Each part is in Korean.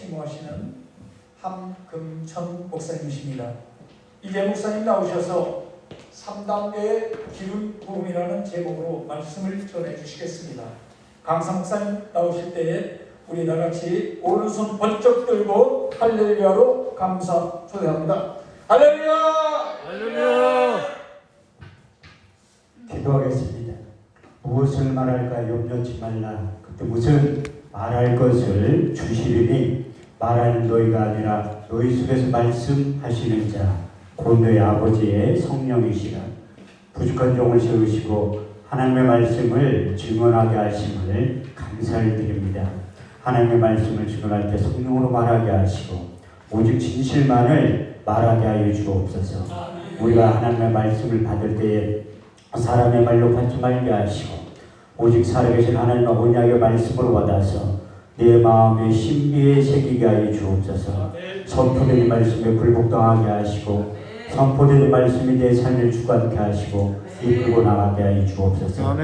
심호하시는 함금천 목사님이십니다. 이제 목사님 나오셔서 3단계의 기름 부음이라는 제목으로 말씀을 전해 주시겠습니다. 강사 목사님 나오실 때에 우리 다같이 오른손 번쩍 들고 할렐루야로 감사 초대합니다. 할렐루야! 할렐루야! 기도하겠습니다. 무엇을 말할까 염려치 말라. 그때 무슨 말할 것을 주시리니 말하는 너희가 아니라 너희 속에서 말씀하시는 자 곧 너희 아버지의 성령이시라. 부족한 종을 세우시고 하나님의 말씀을 증언하게 하심을 감사를 드립니다. 하나님의 말씀을 증언할 때 성령으로 말하게 하시고 오직 진실만을 말하게 하여 주옵소서. 우리가 하나님의 말씀을 받을 때에 사람의 말로 받지 말게 하시고 오직 살아계신 하나님의 언약의 말씀으로 받아서 내 마음의 신비에 새기게 하여 주옵소서. 선포된 말씀에 굴복당하게 하시고 선포된 말씀이 내 삶을 주관케 하시고 이끌고 나가게 하여 주옵소서.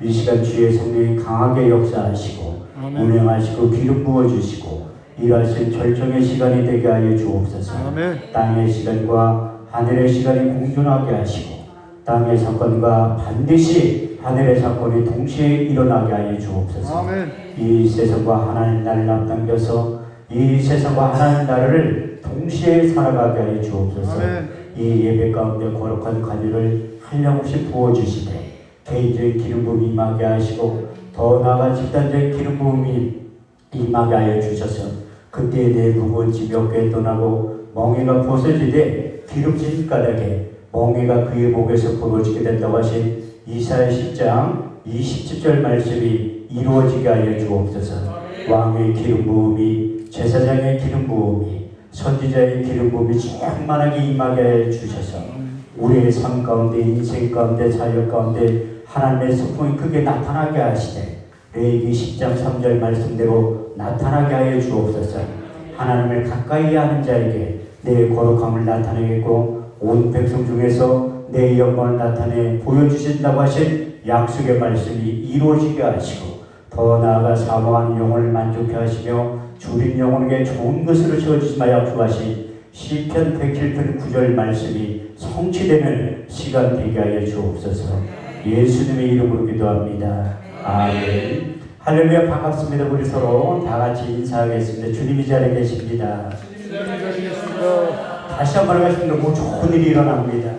이 시간 주의 성령이 강하게 역사하시고 운행하시고 기름 부어주시고 일하신 절정의 시간이 되게 하여 주옵소서. 땅의 시간과 하늘의 시간이 공존하게 하시고 땅의 사건과 반드시 하늘의 사건이 동시에 일어나게 하여 주옵소서. 이 세상과 하나님 나라를 앞당겨서 이 세상과 하나님 나라를 동시에 살아가게 하여 주옵소서. 이 예배 가운데 거룩한 간유를 한량없이 부어주시되 개인적인 기름 부음이 임하게 하시고 더 나아가 집단적인 기름 부음이 임하게 하여 주셔서 그때 내 무거운 짐이 어깨에 떠나고 멍에가 벗어지되 기름진 가닥에 멍에가 그의 목에서 부러지게 된다고 하신 이사야 10장 27절 말씀이 이루어지게 하여 주옵소서. 왕의 기름 부음이 제사장의 기름 부음이 선지자의 기름 부음이 충만하게 임하게 해 주셔서 우리의 삶 가운데 인생 가운데 사역 가운데 하나님의 성품이 크게 나타나게 하시되 레위기 10장 3절 말씀대로 나타나게 하여 주옵소서. 하나님을 가까이 하는 자에게 내 거룩함을 나타내겠고 온 백성 중에서 내 영광을 나타내 보여주신다고 하신 약속의 말씀이 이루어지게 하시고 더 나아가 사모하는 영혼을 만족해 하시며 주린 영혼에게 좋은 것으로 채워주시마 약속하신 시편 107편 9절 말씀이 성취되는 시간 되게 하여 주옵소서. 예수님의 이름으로 기도합니다. 아멘. 할렐루야. 반갑습니다. 우리 서로 다 같이 인사하겠습니다. 주님이 자리에 계십니다. 다시 한번 하겠습니다. 뭐 좋은 일이 일어납니다.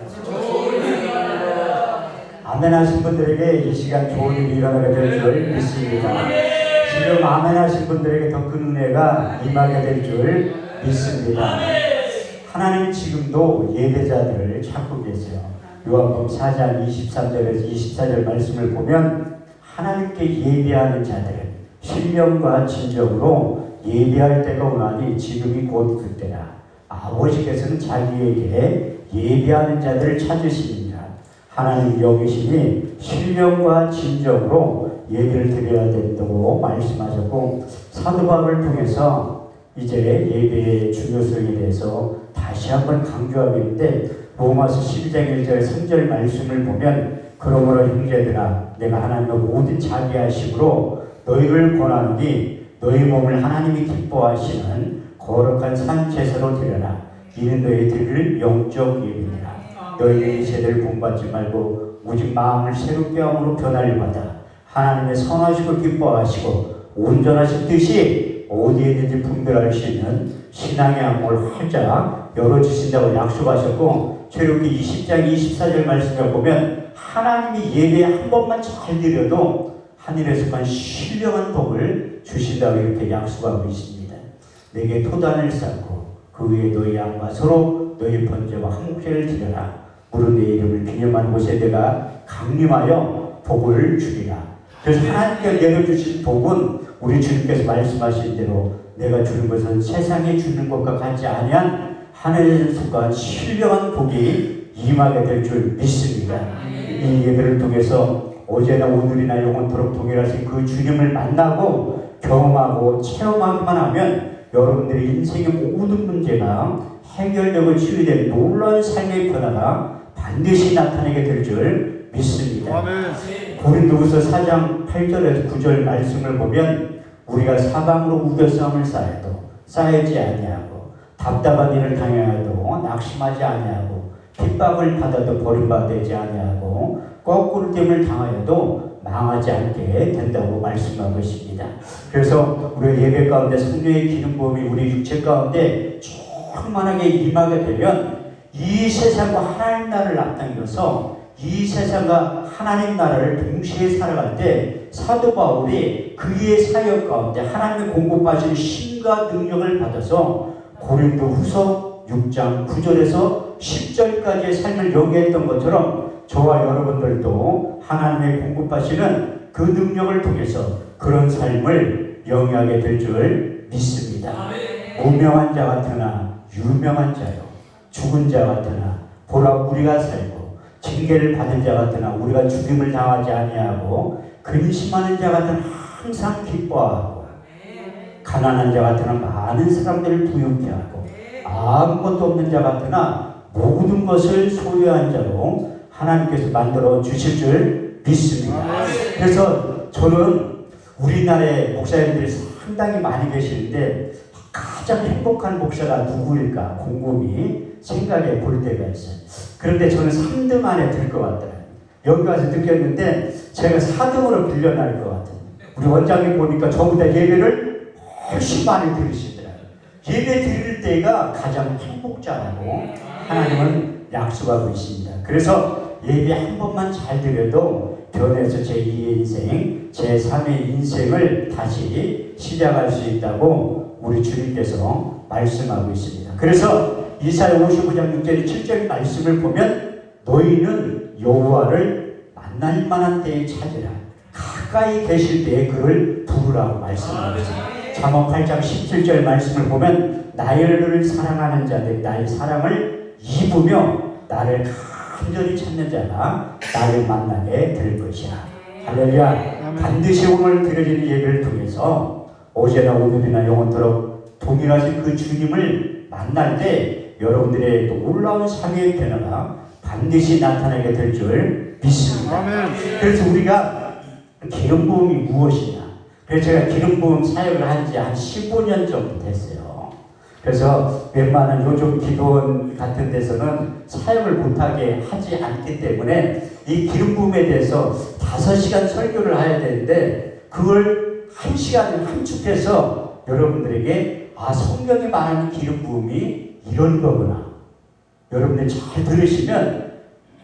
아멘 하신 분들에게 이 시간 좋은 일이 일어나게 될 줄 믿습니다. 지금 아멘 하신 분들에게 더 큰 은혜가 임하게 될 줄 믿습니다. 하나님 지금도 예배자들을 찾고 계세요. 요한복음 4장 23절에서 24절 말씀을 보면 하나님께 예배하는 자들은 신령과 진정으로 예배할 때가 오나니 지금이 곧 그때라. 아버지께서는 자기에게 예배하는 자들을 찾으십니다. 하나님 여기시니 신령과 진정으로 예배를 드려야 된다고 말씀하셨고 사도 바울을 통해서 이제 예배의 중요성에 대해서 다시 한번 강조하겠는데 로마서 12장 1절 3절 말씀을 보면 그러므로 형제들아 내가 하나님의 모든 자비하심으로 너희를 권하노니 너희 몸을 하나님이 기뻐하시는 거룩한 산 제사로 드려라. 이는 너희 드릴 영적 예배니라. 너희는 이 세대를 본받지 말고 오직 마음을 새롭게 함으로 변화를 받아 하나님의 선하시고 기뻐하시고 온전하신 뜻이 어디에든지 분별할 수 있는 신앙의 안목을 활짝 열어주신다고 약속하셨고 최루기 20장 24절 말씀에 보면 하나님이 예배 한 번만 잘 드려도 하늘에서 간 신령한 복을 주신다고 이렇게 약속하고 있습니다. 내게 토단을 쌓고 그 위에 너희 양과 서로 너희 번제와 한목제를 드려라. 무릇 내 이름을 기념하는 곳에 내가 강림하여 복을 주리라. 그래서 하나님께 내려주신 복은 우리 주님께서 말씀하신 대로 내가 주는 것은 세상에 주는 것과 같지 아니한 하늘에서 속한 신령한 복이 임하게 될 줄 믿습니다. 이 예배를 통해서 어제나 오늘이나 영원토록 동일하신 그 주님을 만나고 경험하고 체험하기만 하면 여러분들의 인생의 모든 문제가 해결되고 치유된 놀라운 삶의 변화가 반드시 나타나게 될 줄 믿습니다. 고린도후서 4장 8절에서 9절 말씀을 보면 우리가 사방으로 우겨싸움을 쌓여도 쌓이지 아니하고 답답한 일을 당해도 낙심하지 아니하고 핍박을 받아도 버림받지 아니하고 거꾸로됨을 당하여도 망하지 않게 된다고 말씀하고 있습니다. 그래서 우리 예배 가운데 성령의 기름 부음이 우리 육체 가운데 충만하게 임하게 되면 이 세상과 하나님 나라를 앞당겨서 이 세상과 하나님 나라를 동시에 살아갈 때 사도 바울이 그의 사역 가운데 하나님의 공급하시는 힘과 능력을 받아서 고린도 후서 6장 9절에서 10절까지의 삶을 연기했던 것처럼 저와 여러분들도 하나님의 공급하시는 그 능력을 통해서 그런 삶을 영위하게 될 줄 믿습니다. 무명한 자 같으나 유명한 자요, 죽은 자 같으나 보라 우리가 살고 징계를 받은 자 같으나 우리가 죽임을 당하지 아니하고 근심하는 자 같으나 항상 기뻐하고 가난한 자 같으나 많은 사람들을 부유케 하고 아무것도 없는 자 같으나 모든 것을 소유한 자로 하나님께서 만들어 주실 줄 믿습니다. 그래서 저는 우리나라의 목사님들이 상당히 많이 계시는데 가장 행복한 목사가 누구일까 곰곰이 생각해 볼 때가 있어요. 그런데 저는 3등 안에 들 것 같더라고요. 여기 와서 느꼈는데 제가 4등으로 빌려날 것 같아요. 우리 원장님 보니까 저보다 예배를 훨씬 많이 들으시더라고요. 예배 드릴 때가 가장 행복자라고 하나님은 약속하고 있습니다. 그래서 예배 한 번만 잘 드려도 변해서 제2의 인생, 제3의 인생을 다시 시작할 수 있다고 우리 주님께서 말씀하고 있습니다. 그래서 이사야 55장 6절 7절 말씀을 보면 너희는 여호와를 만날 만한 때에 찾으라. 가까이 계실 때에 그를 부르라고 말씀하고 있습니다. 잠언 8장 17절 말씀을 보면 나를 사랑하는 자들 나의 사랑을 입으며 나를 간절히 찾는 자가 나를 만나게 될 것이라. 할렐루야. 반드시 오늘 드려지는 예배를 통해서 어제나 오늘이나 영원토록 동일하신 그 주님을 만날 때 여러분들의 놀라운 삶의 변화가 반드시 나타나게 될 줄 믿습니다. 그래서 우리가 기름 부음이 무엇이냐. 그래서 제가 기름 부음 사역을 한 지 한 15년 정도 됐어요. 그래서 웬만한 요즘 기도원 같은 데서는 사역을 못하게 하지 않기 때문에 이 기름 부음에 대해서 5시간 설교를 해야 되는데 그걸 1시간을 함축해서 여러분들에게 성경에 말하는 기름 부음이 이런 거구나. 여러분들 잘 들으시면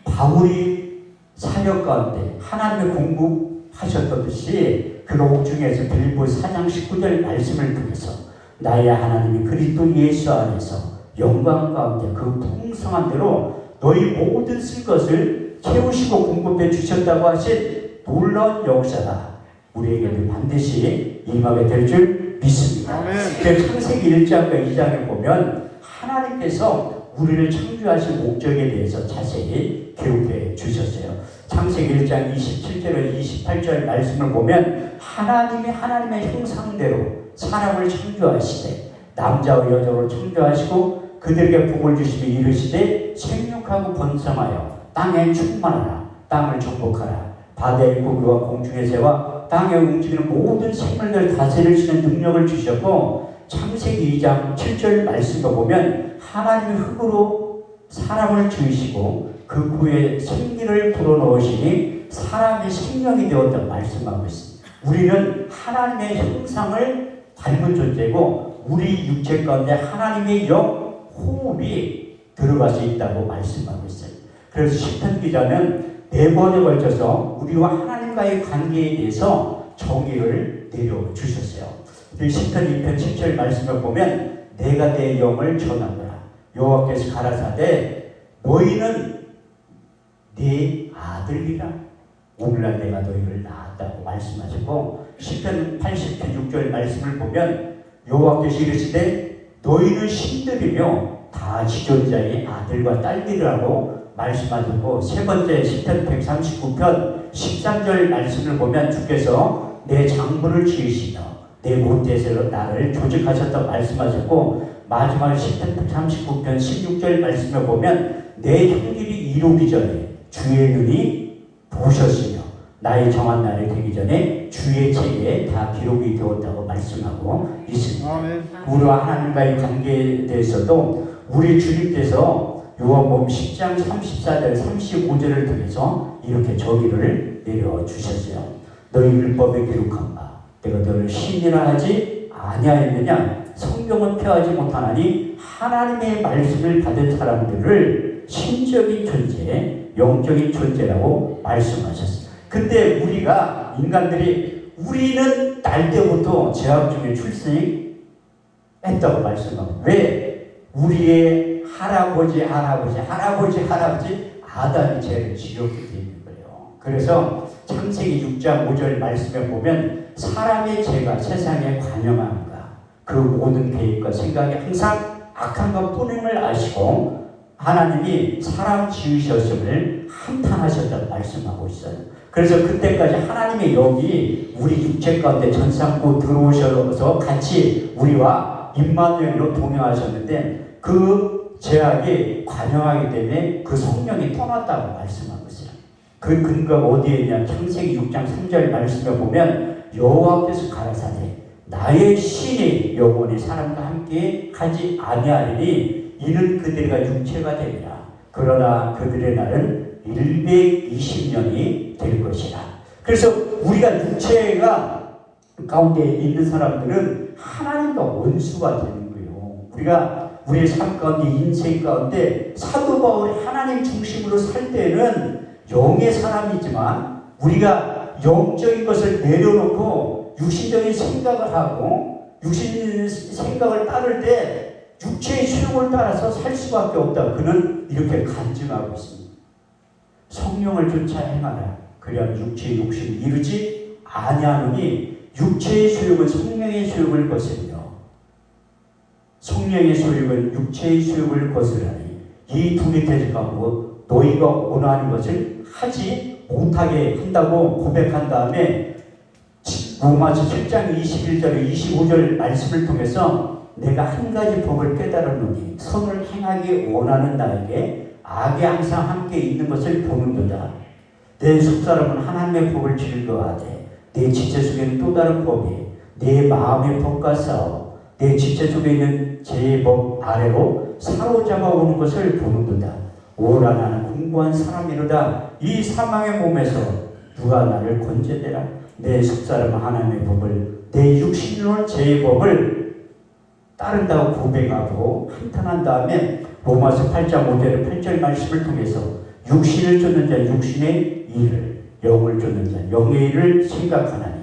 바울이 사역 가운데 하나님의 공급하셨듯이 그 옥중에서 빌립보 4장 19절 말씀을 통해서 나의 하나님이 그리스도 예수 안에서 영광 가운데 그 풍성한 대로 너희 모든 쓸 것을 채우시고 공급해 주셨다고 하신 놀라운 역사가 우리에게도 반드시 임하게 될 줄 믿습니다. 그 창세기 1장과 2장에 보면 하나님께서 우리를 창조하신 목적에 대해서 자세히 기록해 주셨어요. 창세기 1장 27절에서 28절 말씀을 보면 하나님이 하나님의 형상대로 사람을 창조하시되 남자와 여자로 창조하시고 그들에게 복을 주시며 이르시되 생육하고 번성하여 땅에 충만하라. 땅을 정복하라. 바다의 고기와 공중의 새와 땅에 움직이는 모든 생물들 다스리시는 능력을 주셨고 창세기 2장 7절 말씀을 보면 하나님이 흙으로 사람을 지으시고 그 후에 생기를 불어넣으시니 사람이 생명이 되었다고 말씀하고 있습니다. 우리는 하나님의 형상을 닮은 존재고 우리 육체 가운데 하나님의 영 호흡이 들어갈 수 있다고 말씀하고 있어요. 그래서 시편 기자는 4번에 걸쳐서 우리와 하나님과의 관계에 대해서 정의를 내려주셨어요. 시편 2편 7절 말씀을 보면 내가 내 영을 전하노라. 여호와께서 가라사대 너희는 네 아들이라. 오늘날 내가 너희를 낳았다고 말씀하시고 시편 80편 6절 말씀을 보면 여호와께서 이르시되 너희는 신들이며 다 지존자의 아들과 딸들이라고 말씀하셨고 세 번째 시편 139편 13절 말씀을 보면 주께서 내 장부를 지으시며 내 못대에서 나를 조직하셨다고 말씀하셨고 마지막 시편 139편 16절 말씀을 보면 내 형길이 이루기 전에 주의 눈이 보셨으며 나의 정한 날이 되기 전에 주의 책에 다 기록이 되었다고 말씀하고 있습니다. 아멘. 우리와 하나님과의 관계에 대해서도 우리 주님께서 요한복음 10장 34절 35절을 통해서 이렇게 저기를 내려주셨어요. 너희 율법에 기록한 바 내가 너를 신이라 하지 아니하였느냐. 성경은 폐하지 못하나니 하나님의 말씀을 받은 사람들을 신적인 존재, 영적인 존재라고 말씀하셨어요. 근데 우리가 인간들이 우리는 날 때부터 죄악 중에 출생했다고 말씀하고, 왜? 우리의 할아버지 아담이 죄를 지었기 때문인 거예요. 그래서 창세기 6장 5절 말씀에 보면 사람의 죄가 세상에 관영한가 그 모든 계획과 생각이 항상 악한 것뿐임을 아시고 하나님이 사람 지으셨음을 한탄하셨다고 말씀하고 있어요. 그래서 그때까지 하나님의 영이 우리 육체 가운데 전상고 들어오셔서 같이 우리와 임마누엘로 동행하셨는데 그 죄악이 관영하기 때문에 그 성령이 떠났다고 말씀하고 있어요. 그 근거가 어디에 있냐? 창세기 6장 3절 말씀에 보면 여호와께서 가라사대 나의 신이 영원히 사람과 함께 하지 아니하리니 이는 그들과 육체가 되리라. 그러나 그들의 날은 120년이 될 것이라. 그래서 우리가 육체가 가운데 있는 사람들은 하나님과 원수가 되는 거예요. 우리가 우리의 삶 가운데 인생 가운데 사도 바울이 하나님 중심으로 살 때는 영의 사람이지만 우리가 영적인 것을 내려놓고 육신적인 생각을 하고 육신 생각을 따를 때 육체의 수용을 따라서 살 수밖에 없다. 그는 이렇게 간증하고 있습니다. 성령을 쫓아 행하라. 그리하면 육체의 욕심을 이루지 아니하노니 육체의 소욕은 성령의 소욕을 거스르며 성령의 소욕은 육체의 소욕을 거스르니 이 둘이 대적하고 너희가 원하는 것을 하지 못하게 한다고 고백한 다음에 로마서 7장 21절 25절 말씀을 통해서 내가 한 가지 법을 깨달았노니 선을 행하기 원하는 나에게 악이 항상 함께 있는 것을 보는도다. 내 속사람은 하나님의 법을 즐거워하되 내 지체 속에는 또 다른 법이 내 마음의 법과 싸워 내 지체 속에 있는 제 법 아래로 사로잡아 오는 것을 보는도다. 오라 나는 공고한 사람이로다. 이 사망의 몸에서 누가 나를 건져내라. 내 속사람은 하나님의 법을 내 육신으로는 제 법을 따른다고 고백하고 한탄한 다음에 로마서 8장 5절 8절 말씀을 통해서 육신을 쫓는 자 육신의 일을 영을 쫓는 자 영의 일을 생각하나니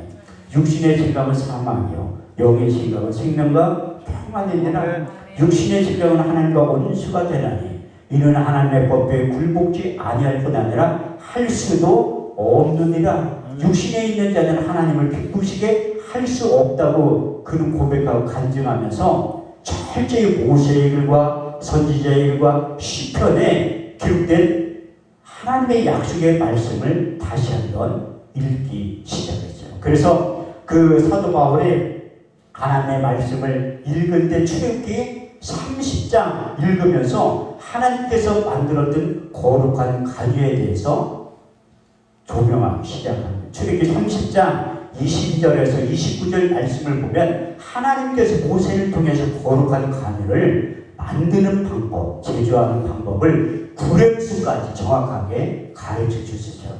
육신의 생각은 사망이요 영의 생각은 생명과 평안이니라. 육신의 생각은 하나님과 원수가 되나니 이는 하나님의 법에 굴복지 아니할 뿐 아니라 할 수도 없느니라. 육신에 있는 자는 하나님을 기쁘시게 할 수 없다고 그는 고백하고 간증하면서 철저히 모세의 글과 선지자의 글과 시편에 기록된 하나님의 약속의 말씀을 다시 한번 읽기 시작했어요. 그래서 그 사도 바울이 하나님의 말씀을 읽을 때 출애굽기 30장 읽으면서 하나님께서 만들었던 거룩한 관유에 대해서 조명하기 시작합니다. 출애굽기 30장 22절에서 29절 말씀을 보면 하나님께서 모세를 통해서 거룩한 관유를 만드는 방법, 제조하는 방법을 구렘수까지 정확하게 가르쳐 주시죠.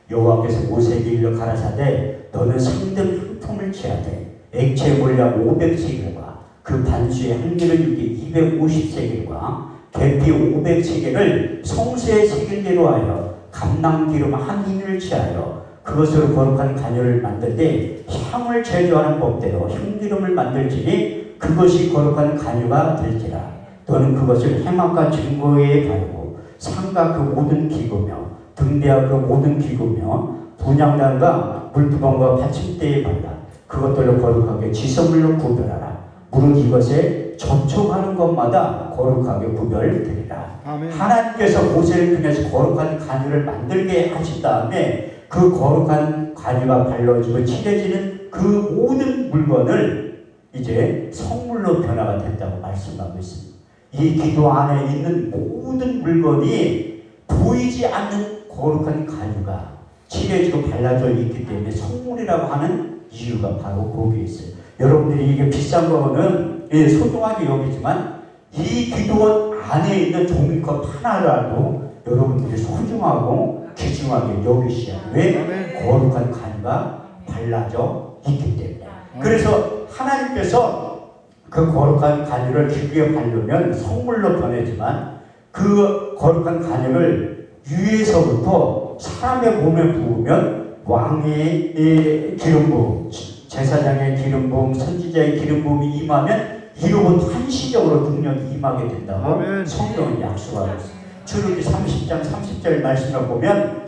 여호와께서 모세에게 일러 가라사대 너는 상등 한 통을 취하되 액체 물량 500세겔과 그 반수의 한 개를 육개 250세겔과 계피 500세겔을 성수의 세겔대로 하여 감낭기름 한 인을 취하여 그것으로 거룩한 간유를 만들 때 향을 제조하는 법대로 향기름을 만들지니 그것이 거룩한 간유가 될지라. 너는 그것을 해막과 증거에 바르고 상과 그 모든 기구며 등대와 그 모든 기구며 분향단과 물두방과 받침대에 발라 그것들로 거룩하게 지성물로 구별하라. 무릇 이것에 접촉하는 것마다 거룩하게 구별되리라. 아멘. 하나님께서 모세를 통해서 거룩한 간유를 만들게 하신 다음에 그 거룩한 관유가 발라지고 칠해지는 그 모든 물건을 이제 성물로 변화가 됐다고 말씀하고 있습니다. 이 기도 안에 있는 모든 물건이 보이지 않는 거룩한 관유가 칠해지고 발라져 있기 때문에 성물이라고 하는 이유가 바로 거기에 있어요. 여러분들이 이게 비싼 거는 소중하게 여기지만 이 기도원 안에 있는 종이컵 하나라도 여러분들이 소중하고 귀중하게 여기셔야 돼요. 왜? 거룩한 간과 발라져 있기 때문에. 그래서 하나님께서 그 거룩한 간유를 기구에 바르면 성물로 변하지만 그 거룩한 간유를 위에서부터 사람의 몸에 부으면 왕의 기름 부음, 제사장의 기름 부음, 선지자의 기름 부음이 임하면 이로부터 한시적으로 능력이 임하게 된다고 아멘. 성경은 약속하고 있습니다. 출애굽기 30장 30절 말씀을 보면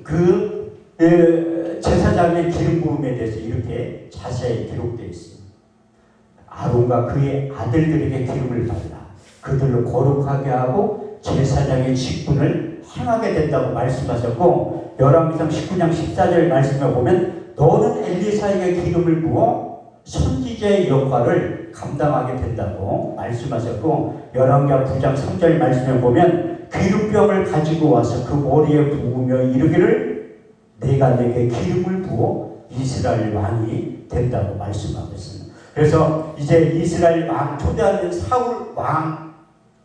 그 제사장의 기름 부음에 대해서 이렇게 자세히 기록되어 있습니다. 아론과 그의 아들들에게 기름을 발라 그들로 거룩하게 하고 제사장의 직분을 행하게 된다고 말씀하셨고, 열왕기상 19장 14절 말씀을 보면 너는 엘리사에게 기름을 부어 선지자의 역할을 감당하게 된다고 말씀하셨고, 열왕기하 9장 3절 말씀을 보면 기름병을 가지고 와서 그 머리에 부으며 이르기를 내가 내게 기름을 부어 이스라엘 왕이 된다고 말씀하고 있습니다. 그래서 이제 이스라엘 왕 초대하는 사울 왕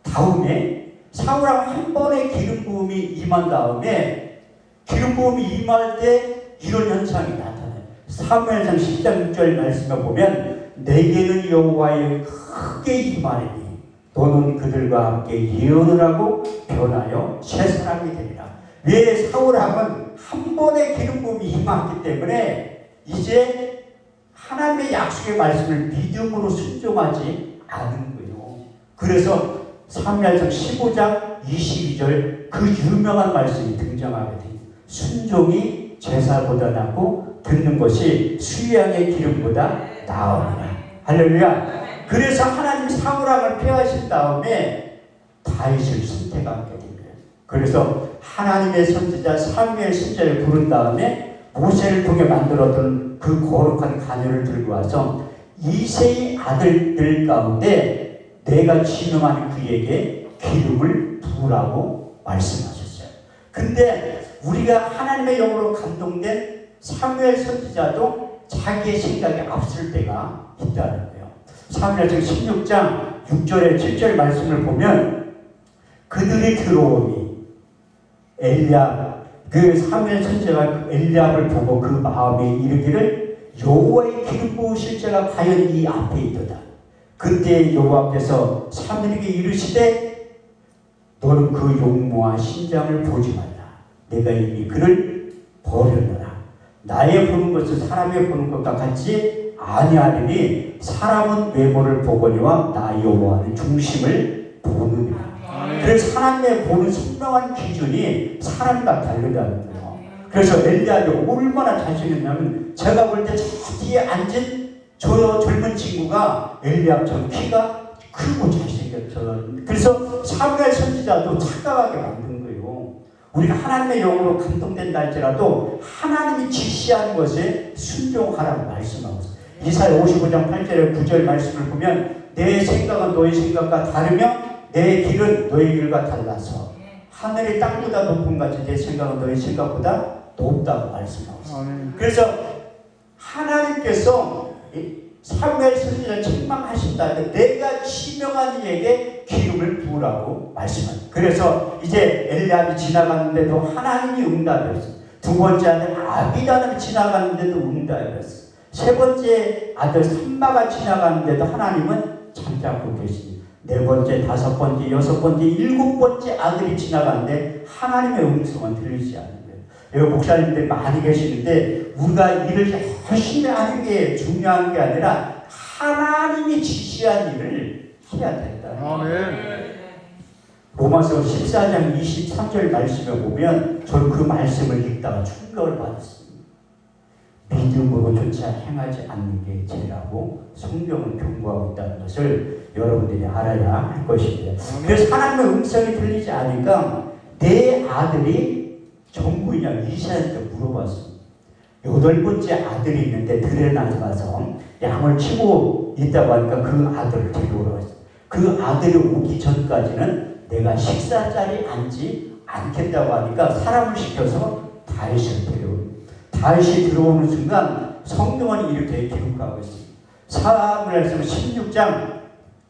다음에 사울왕 한 번의 기름 부음이 임한 다음에 기름 부음이 임할 때 이런 현상이 나타나요. 사무엘상 10장 6절 말씀을 보면 내게는 여호와의 크게 임하리니 너는 그들과 함께 예언을 하고 변하여 새 사람이 되리라. 왜? 사울왕은 한 번의 기름 부음이 임했기 때문에 이제 하나님의 약속의 말씀을 믿음으로 순종하지 않은 거예요. 그래서 사무엘상 15장 22절 그 유명한 말씀이 등장하게 됩니다. 순종이 제사보다 낫고 듣는 것이 수양의 기름보다 나으니라. 할렐루야. 그래서 하나님이 사울왕을 폐하신 다음에 다윗을 선택하게 됩니다. 그래서 하나님의 선지자 사무엘 선지자를 부른 다음에 모세를 통해 만들었던 그 거룩한 가면을 들고 와서 이새의 아들들 가운데 내가 지명하는 그에게 기름을 부으라고 말씀하셨어요. 근데 우리가 하나님의 영으로 감동된 사무엘 선지자도 자기의 생각에 앞설 때가 있다는 거예요. 사무엘상 16장 6절에 7절 말씀을 보면 그들이 들어오니 엘리압 그 사무엘 선지자가 엘리압을 보고 그 마음에 이르기를 여호와의 기름 부으실 자가 과연 이 앞에 있도다. 그때 여호와께서 사무엘에게 이르시되 너는 그 용모와 신장을 보지 말라. 내가 이미 그를 버렸노라. 나의 보는 것은 사람의 보는 것과 같이 아니하리니 사람은 외모를 보거니와 나 여호와는 중심을 보느니라. 그래서 하나님의 보는 선명한 기준이 사람과 다르다는 거예요. 그래서 엘리야도 얼마나 잘생겼냐면 제가 볼 때 저 뒤에 앉은 저 젊은 친구가 엘리야처럼 키가 크고 잘생겼죠. 그래서 사무엘 선지자도 착각하게 만든 거예요. 우리가 하나님의 영으로 감동된다 할지라도 하나님이 지시하는 것에 순종하라고 말씀하고 있어요. 이사야 55장 8절에 9절 말씀을 보면 내 생각은 너의 생각과 다르며 내 길은 너의 길과 달라서 하늘이 땅보다 높은 같이 내 생각은 너의 생각보다 높다고 말씀하고 있어요. 그래서 하나님께서 사무엘 선지자를 책망하신다. 내가 지명한 이에게 기름을 부으라고 말씀합니다. 그래서 이제 엘리압이 지나갔는데도 하나님이 응답했어요. 두 번째 아들 아비다는 지나갔는데도 응답했어요. 세 번째 아들 삼마가 지나갔는데도 하나님은 잠자고 계십니다. 네 번째, 다섯 번째, 여섯 번째, 일곱 번째 아들이 지나갔는데 하나님의 음성은 들리지 않는 거예요. 여기 목사님들이 많이 계시는데 우리가 일을 열심히 하는 게 중요한 게 아니라 하나님이 지시한 일을 해야 된다. 아멘. 로마서 14장 23절 말씀을 보면 저는 그 말씀을 읽다가 충격을 받았습니다. 믿음으로조차 행하지 않는 게 죄라고 성경은 경고하고 있다는 것을 여러분들이 알아야 할 것입니다. 그래서 하나님의 음성이 들리지 않으니까 내 아들이 정부이냐 이사야한테 물어봤습니다. 8번째 아들이 있는데 들에 나가서 양을 치고 있다고 하니까 그 아들을 데려오라고 했어요. 그 아들이 오기 전까지는 내가 식사 자리에 앉지 않겠다고 하니까 사람을 시켜서 다윗을 데려오고, 다윗이 들어오는 순간 성경은 이렇게 기록하고 있습니다. 사무엘서 16장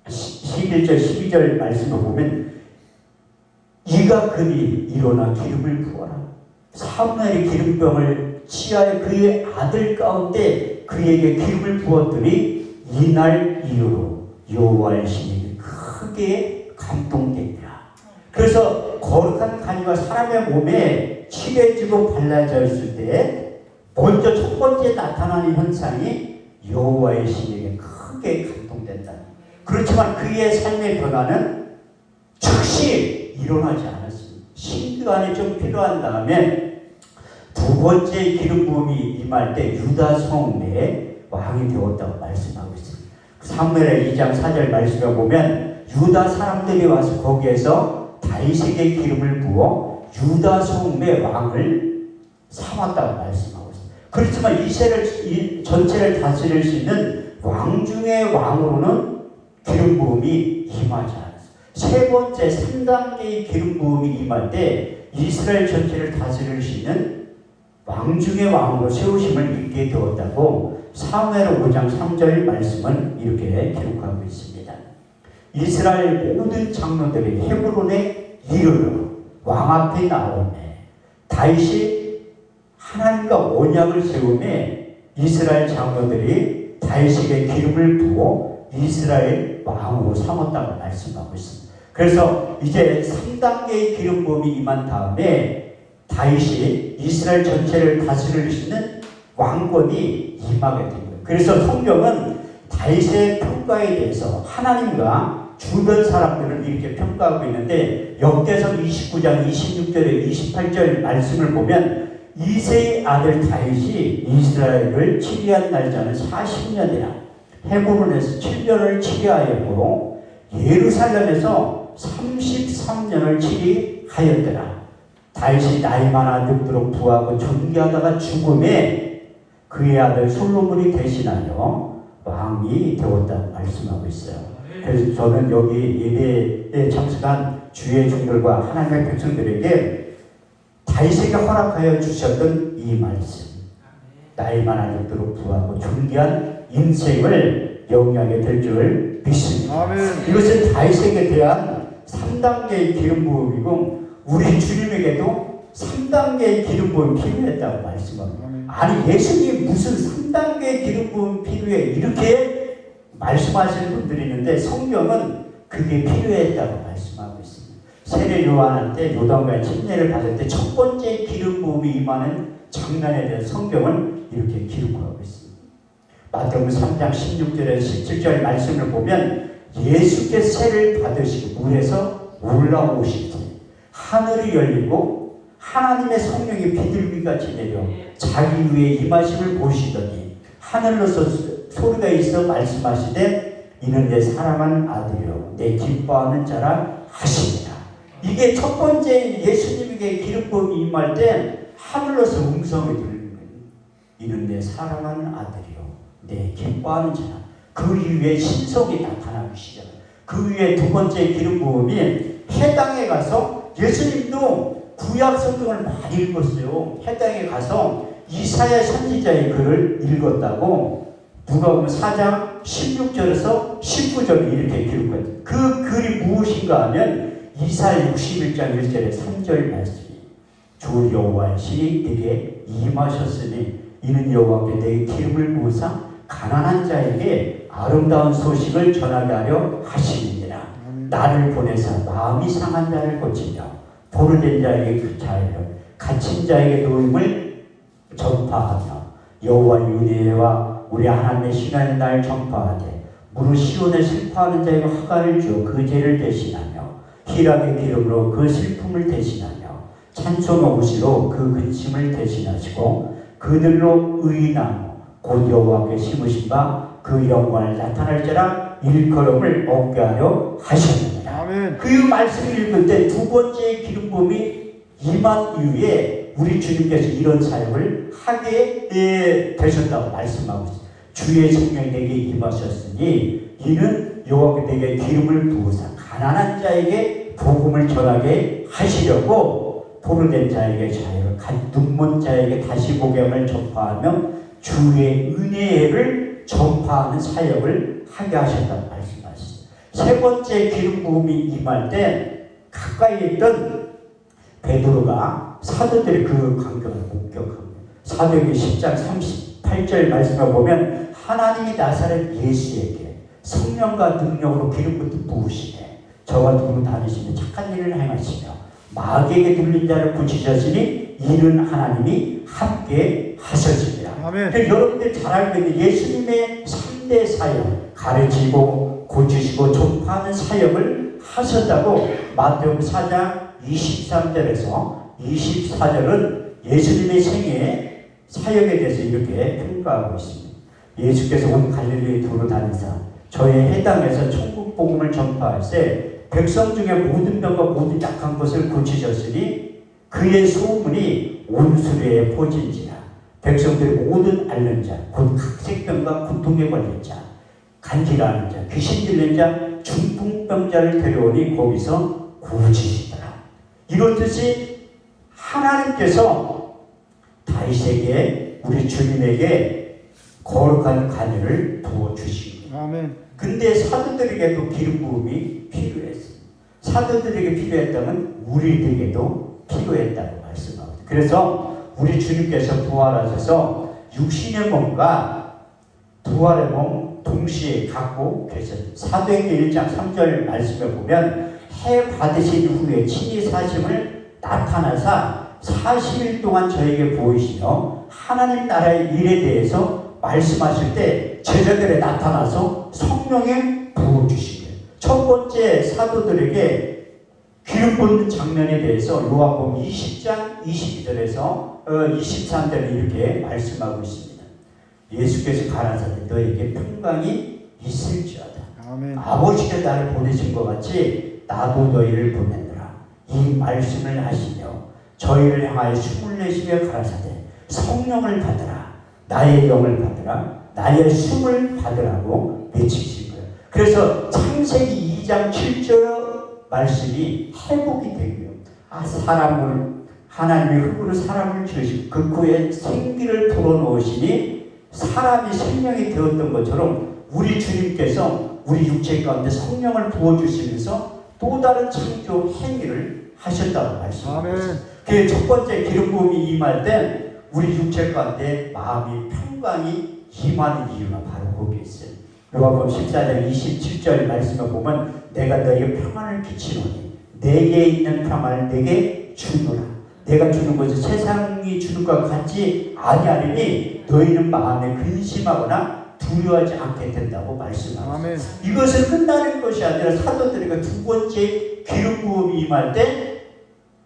11절 12절 말씀을 보면 이가 그리 일어나 기름을 부어라. 사무엘이 기름병을 취하여 그의 아들 가운데 그에게 기름을 부었더니 이날 이후로 여호와의 신이 크게 감동되니라. 그래서 거룩한 간이가 사람의 몸에 칠해지고 발라져 있을 때 먼저 첫 번째 나타나는 현상이 여호와의 신에게 크게 감동된다. 그렇지만 그의 삶의 변화는 즉시 일어나지 않았습니다. 신기간이 좀 필요한 다음에 두 번째 기름 부음이 임할 때 유다 성읍에 왕이 되었다고 말씀하고 있습니다. 사무엘의 2장 4절 말씀을 보면 유다 사람들이 와서 거기에서 다윗에게 기름을 부어 유다 성읍의 왕을 삼았다고 말씀하고 있습니다. 그렇지만 이스라엘 전체를 다스릴 수 있는 왕 중의 왕으로는 기름 부음이 임하지 않았어요. 세 번째 3단계의 기름 부음이 임할 때 이스라엘 전체를 다스릴 수 있는 왕 중의 왕으로 세우심을 입게 되었다고 사무엘 5장 3절 말씀은 이렇게 기록하고 있습니다. 이스라엘 모든 장로들이 헤브론에 이르러 왕 앞에 나오매 다윗이 하나님과 언약을 세우매 이스라엘 장로들이 다윗에게 기름을 부어 이스라엘 왕으로 삼았다고 말씀하고 있습니다. 그래서 이제 3단계의 기름 부음이 임한 다음에 다윗이 이스라엘 전체를 다스릴 수 있는 왕권이 임하게 됩니다. 그래서 성경은 다윗의 평가에 대해서 하나님과 주변 사람들을 이렇게 평가하고 있는데 역대상 29장 26절에 28절 말씀을 보면 이새의 아들 다윗이 이스라엘을 치리한 날짜는 40년이라 헤브론에서 7년을 치리하였고 예루살렘에서 33년을 치리하였더라. 다윗이 나이 많아 늙도록 부하고 존귀하다가 죽음에 그의 아들 솔로몬이 대신하여 왕이 되었다고 말씀하고 있어요. 그래서 저는 여기 예배에 참석한 주의 종들과 하나님의 백성들에게 다윗에게 허락하여 주셨던 이 말씀, 나이 많아 늙도록 부하고 존귀한 인생을 영위하게 될 줄 믿습니다. 아멘. 이것은 다윗에게 대한 3단계의 기름 부음이고 우리 주님에게도 3단계의 기름 부음이 필요했다고 말씀합니다. 아니 예수님 무슨 3단계의 기름 부음이 필요해 이렇게 말씀하시는 분들이 있는데 성경은 그게 필요했다고 말씀하고 있습니다. 세례 요한한테 요단강에 침례를 받을 때 첫 번째 기름 부음이 임하는 장면에 대한 성경은 이렇게 기록하고 있습니다. 마태복음 3장 16절에서 17절 말씀을 보면 예수께서 세례를 받으시고 물에서 올라오실 때 하늘이 열리고 하나님의 성령이 비둘기같이 내려 자기 위에 임하심을 보시더니 하늘로서 소리가 있어 말씀하시되 이는 내 사랑하는 아들이요 내 기뻐하는 자라 하십니다. 이게 첫 번째 예수님에게 기름 부음이 임할 때 하늘로서 음성이 들리는 거예요. 이는 내 사랑하는 아들이요 내 기뻐하는 자라. 그 이후에 신성이 나타나기 시작해요. 그 위에 두 번째 기름 부음이 해당에 가서 예수님도 구약 성경을 많이 읽었어요. 해당에 가서 이사야 선지자의 글을 읽었다고 누가복음 4장 16절에서 19절을 이렇게 기록해요. 그 글이 무엇인가 하면 이사야 61장 1절에 3절 말씀이 주 여호와의 신이 네게 임하셨으니 이는 여호와께 내게 기름을 부으사 가난한 자에게 아름다운 소식을 전하게 하려 하시니라. 나를 보내사 마음이 상한 자를 고치며 포로된 자에게 그 자유를 갇힌 자에게 노임을 전파하며 여호와의 은혜와 우리 하나님의 신하는 날 전파하되 무릇 시온에 슬퍼하는 자에게 화가를 주어 그 죄를 대신하며 희락의 기름으로 그 슬픔을 대신하며 찬송의 옷으로 그 근심을 대신하시고 그들로 의인나무 곧 여호와께 심으신 바 그 영광을 나타날 자라 일컬음을 얻게 하려 하셨느니라. 아멘. 그 말씀을 읽을 때 두 번째 기름 부음이 임한 이후에 우리 주님께서 이런 사역을 하게 되셨다고 말씀하고 있습니다. 주의 성령이 내게 임하셨으니 이는 여호와께 내게 기름을 부으사 가난한 자에게 복음을 전하게 하시려고 포로된 자에게 자유를, 눈먼 자에게 다시 보게 함을 전파하며 주의 은혜를 전파하는 사역을 하게 하셨다는 말씀하셨어요. 세 번째 기름 부음이 임할 때 가까이 있던 베드로가 사도들의 그 광경을 목격합니다. 사도행전 10장 38절 말씀을 보면 하나님이 나사렛 예수에게 성령과 능력으로 기름부터 부으시네 저와 두루 다니시며 착한 일을 행하시며 마귀에게 들린 자를 고치셨으니 이는 하나님이 함께 하셨습니다. 아멘. 여러분들 잘 알고 있는 예수님의 3대 사역, 가르치고 고치시고 전파하는 사역을 하셨다고 마태복음 4장 23절에서 24절은 예수님의 생애 사역에 대해서 이렇게 평가하고 있습니다. 예수께서 온 갈릴리에 두루 다니사 저의 해당에서 천국 복음을 전파할 때 백성 중에 모든 병과 모든 약한 것을 고치셨으니 그의 소문이 온 수레에 퍼진지라. 백성들이 모든 앓는 자, 곧 각색병과 고통에 걸린 자, 간질하는 자, 귀신 들린 자, 중풍병자를 데려오니 거기서 고치시더라. 이렇듯이 하나님께서 다윗에게 우리 주님에게 거룩한 관여를 부어주신 거예요. 아멘. 근데 사도들에게도 기름 부음이 필요했어요. 사도들에게 필요했다면 우리들에게도 필요했다고 말씀합니다. 그래서 우리 주님께서 부활하셔서 육신의 몸과 부활의 몸 동시에 갖고 계셨습니다. 사도행전 1장 3절 말씀을 보면 해 받으신 후에 친히 사심을 나타나사 40일 동안 저에게 보이시며 하나님 나라의 일에 대해서 말씀하실 때 제자들에 나타나서 성령에 부어주신 거예요. 첫 번째 사도들에게 기름 붓는 장면에 대해서 요한복음 20장 22절에서 23절에 이렇게 말씀하고 있습니다. 예수께서 가라사대 너에게 평강이 있을지어다. 아멘. 아버지가 나를 보내신 것 같이 나도 너희를 보내느라 이 말씀을 하시며 저희를 향하여 숨을 내쉬며 가라사대 성령을 받으라 나의 영을 받으라 나의 숨을 받으라고 외치신 거예요. 그래서 창세기 2장 7절 말씀이 회복이 되고요. 사람을 하나님의 흙으로 사람을 지으시고 그 코에 생기를 불어넣으시니 사람이 생명이 되었던 것처럼 우리 주님께서 우리 육체 가운데 성령을 부어주시면서 또 다른 창조 행위를 하셨다고 말씀합니다. 그 첫 번째 기름 부음이 임할 때 우리 육체 가운데 마음이 평강이 임하는 이유가 바로 거기에 있어요. 요한복음 14장 27절 말씀을 보면 내가 너에게 평안을 끼치노니 내게 있는 평안을 내게 주노라. 내가 주는 것은 세상이 주는 것 같지 아니하리니 너희는 마음에 근심하거나 두려워하지 않게 된다고 말씀합니다. 이것은 끝나는 것이 아니라 사도들에게 두 번째 기름 부음이 임할 때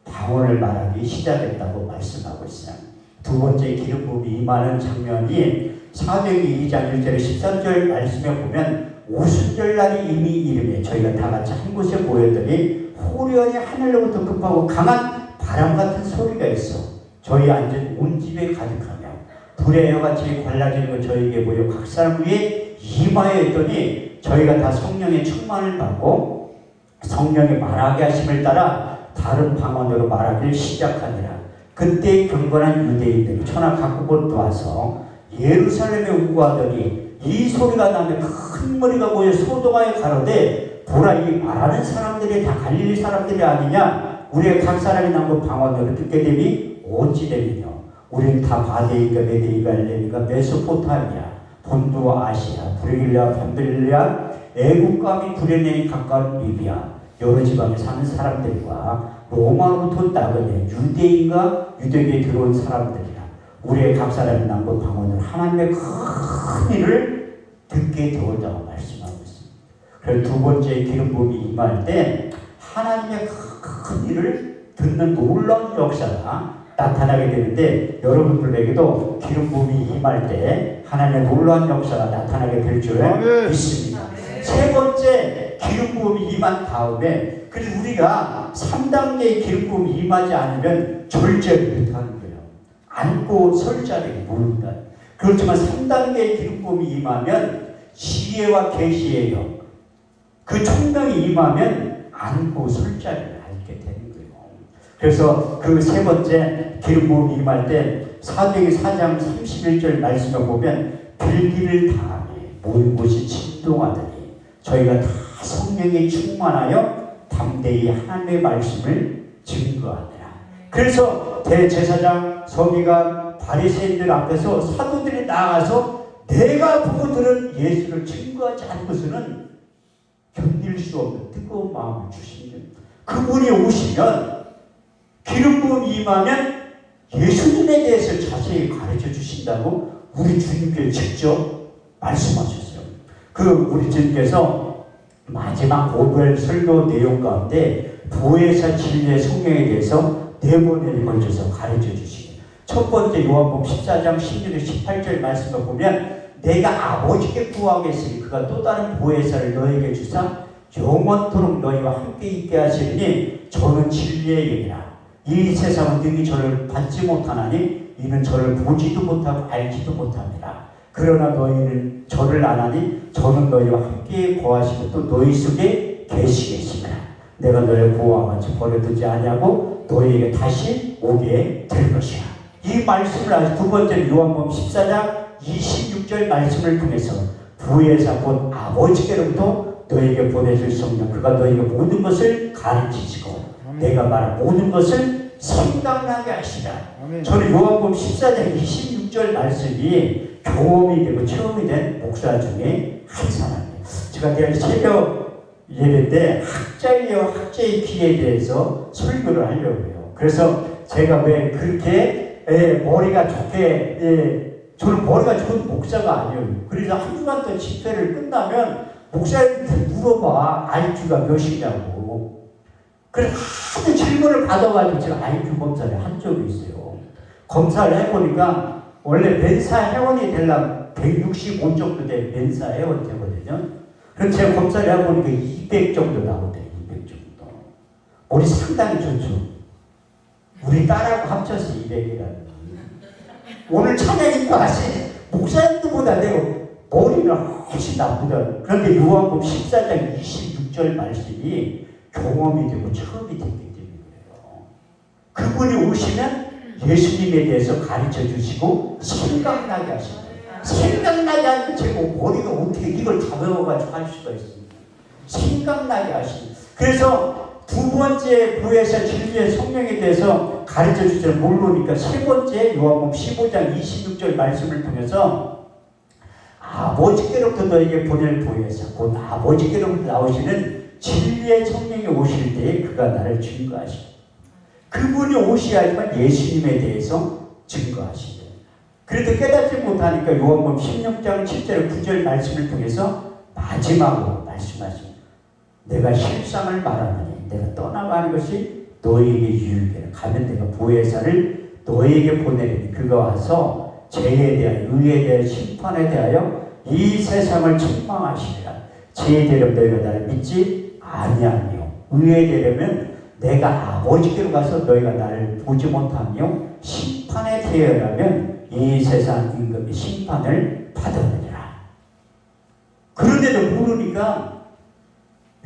방언을 말하기 시작했다고 말씀하고 있어요. 두 번째 기름 부음이 임하는 장면이 사도행전 2장 1절에 13절 말씀에 보면 오순절날이 이미 이름에 저희가 다 같이 한 곳에 모였더니 호련히 하늘로부터 급하고 강한 바람 같은 소리가 있어 저희 앉은 온 집에 가득하며 불의 혀같이 갈라지는 것 저희에게 보여 각 사람 위에 임하여 있더니 저희가 다 성령의 충만을 받고 성령의 말하게 하심을 따라 다른 방언으로 말하기를 시작하니라. 그때 경건한 유대인들이 천하 각국으로 와서 예루살렘에 우거하더니 이 소리가 나며 큰 머리가 모여 소동하여 가로되 보라 이 말하는 사람들이 다 갈릴리 사람들이 아니냐 우리의 각 사람이 남은 방언으로 듣게 되니 어찌 되느냐 우리는 다 바데이가 메데이가 엘레미가 메소포타미아 본도 아시아 브리길리아 밤빌리아 애국과 및 구레네에 가까운 리비아 여러 지방에 사는 사람들과 로마로부터 나그네 유대인과 유대교에 들어온 사람들이라 우리의 각 사람이 남은 방언으로 하나님의 큰 일을 듣게 되었다고 말씀하고 있습니다. 그래서 두 번째 기름 부음이 임할 때 하나님의 큰 일을 듣는 놀라운 역사가 나타나게 되는데 여러분들에게도 기름 부음이 임할 때 하나님의 놀라운 역사가 나타나게 될 줄 믿습니다. 세 번째 기름 부음이 임한 다음에 그래서 우리가 3단계의 기름 부음이 임하지 않으면 절제를 못하는 거예요. 앉고 설 자리를 모른다. 그렇지만 3단계의 기름 부음이 임하면 지혜와 계시의 영, 그 총명이 임하면 앉고 설 자리를 알게 되는 거예요. 그래서 그 세 번째 기름 부음 임할 때 사도행전 4장 31절 말씀을 보면 빌기를 당하니 모든 곳이 진동하더니 저희가 다 성령에 충만하여 담대히 하나님의 말씀을 증거하니라. 그래서 대제사장 서기관 바리새인들 앞에서 사도들이 나가서 내가 보고 들은 예수를 증거하지 않고서는 견딜 수 없는 뜨거운 마음을 주시는 그분이 오시면 기름 부음 임하면 예수님에 대해서 자세히 가르쳐 주신다고 우리 주님께 직접 말씀하셨어요. 우리 주님께서 마지막 오별 설교 내용 가운데 보혜사 진리의 성령에 대해서 4번에 걸쳐서 가르쳐 주시고 첫 번째 요한복음 14장 16절 18절 말씀을 보면 내가 아버지께 구하겠으니 그가 또 다른 보혜사를 너에게 주사 영원토록 너희와 함께 있게 하시리니 저는 진리의 영이라. 이 세상은 능히 저를 받지 못하나니 이는 저를 보지도 못하고 알지도 못합니다. 그러나 너희는 저를 아나니 저는 너희와 함께 거하시고 또 너희 속에 계시겠습니다. 내가 너희를 보호하지 버려두지 아니하고 너희에게 다시 오게 될 것이야. 이 말씀을 아주 두 번째 요한복음 14장 26절 말씀을 통해서 부의사 곧 아버지께로부터 너희에게 보내줄 성령 그가 너희에게 모든 것을 가르치시고 내가 말한 모든 것을 생각나게 하시라. 저는 요한복음 14장 26절 말씀이 경험이 되고 체험이 된 목사 중에 한 사람이에요. 제가 내일 새벽 예배 때 학자예요 학자의 길에 대해서 설교를 하려고 해요. 그래서 제가 왜 그렇게 머리가 좋게 저는 머리가 좋은 목사가 아니에요. 그래서 한 주간 동안 집회를 끝나면 목사님한테 물어봐 IQ가 몇이냐고. 그래서 하도 질문을 받아가지고 제가 IQ 검사를 한 적이 있어요. 검사를 해보니까 원래 멘사 회원이 되려면 165 정도 돼 멘사 회원이 되거든요. 그래서 제가 검사를 해보니까 200 정도 나오대요. 200 정도. 머리 상당히 좋죠. 우리 딸하고 합쳐서 200이라는. 오늘 찬양인도 아시 목사님들보다 내가 머리는 훨씬 나쁘다. 그런데 요한복음 14장 26절 말씀이 경험이 되고 처음이 됐기 때문이에요. 그분이 오시면 예수님에 대해서 가르쳐 주시고 생각나게 하십니다. 생각나게 하는데 제가 머리가 어떻게 이걸 다 외워가지고 할 수가 있습니까? 생각나게 하십니다. 그래서 두 번째 부에서 진리의 성령에 대해서 가르쳐 주시는 모르니까 세 번째 요한복음 15장 26절 말씀을 통해서 아버지께로부터 너에게 보낼 보혜사 곧 아버지께로부터 나오시는 진리의 성령이 오실 때에 그가 나를 증거하시고 그분이 오셔야지만 예수님에 대해서 증거하시죠. 그래도 깨닫지 못하니까 요한복음 16장 7절 9절 말씀을 통해서 마지막으로 말씀하십니다. 내가 실상을 말하느니 내가 떠나가는 것이 너희에게 유익이라. 가면 내가 보혜사를 너희에게 보내리니 그가 와서 죄에 대하여 의에 대하여 심판에 대하여 이 세상을 책망하시리라. 죄에 대하여 너희가 나를 믿지 아니하며 의에 대하면 내가 아버지께로 가서 너희가 나를 보지 못하며 심판에 대하여라면 이 세상 임금의 심판을 받으느니라. 그런데도 모르니까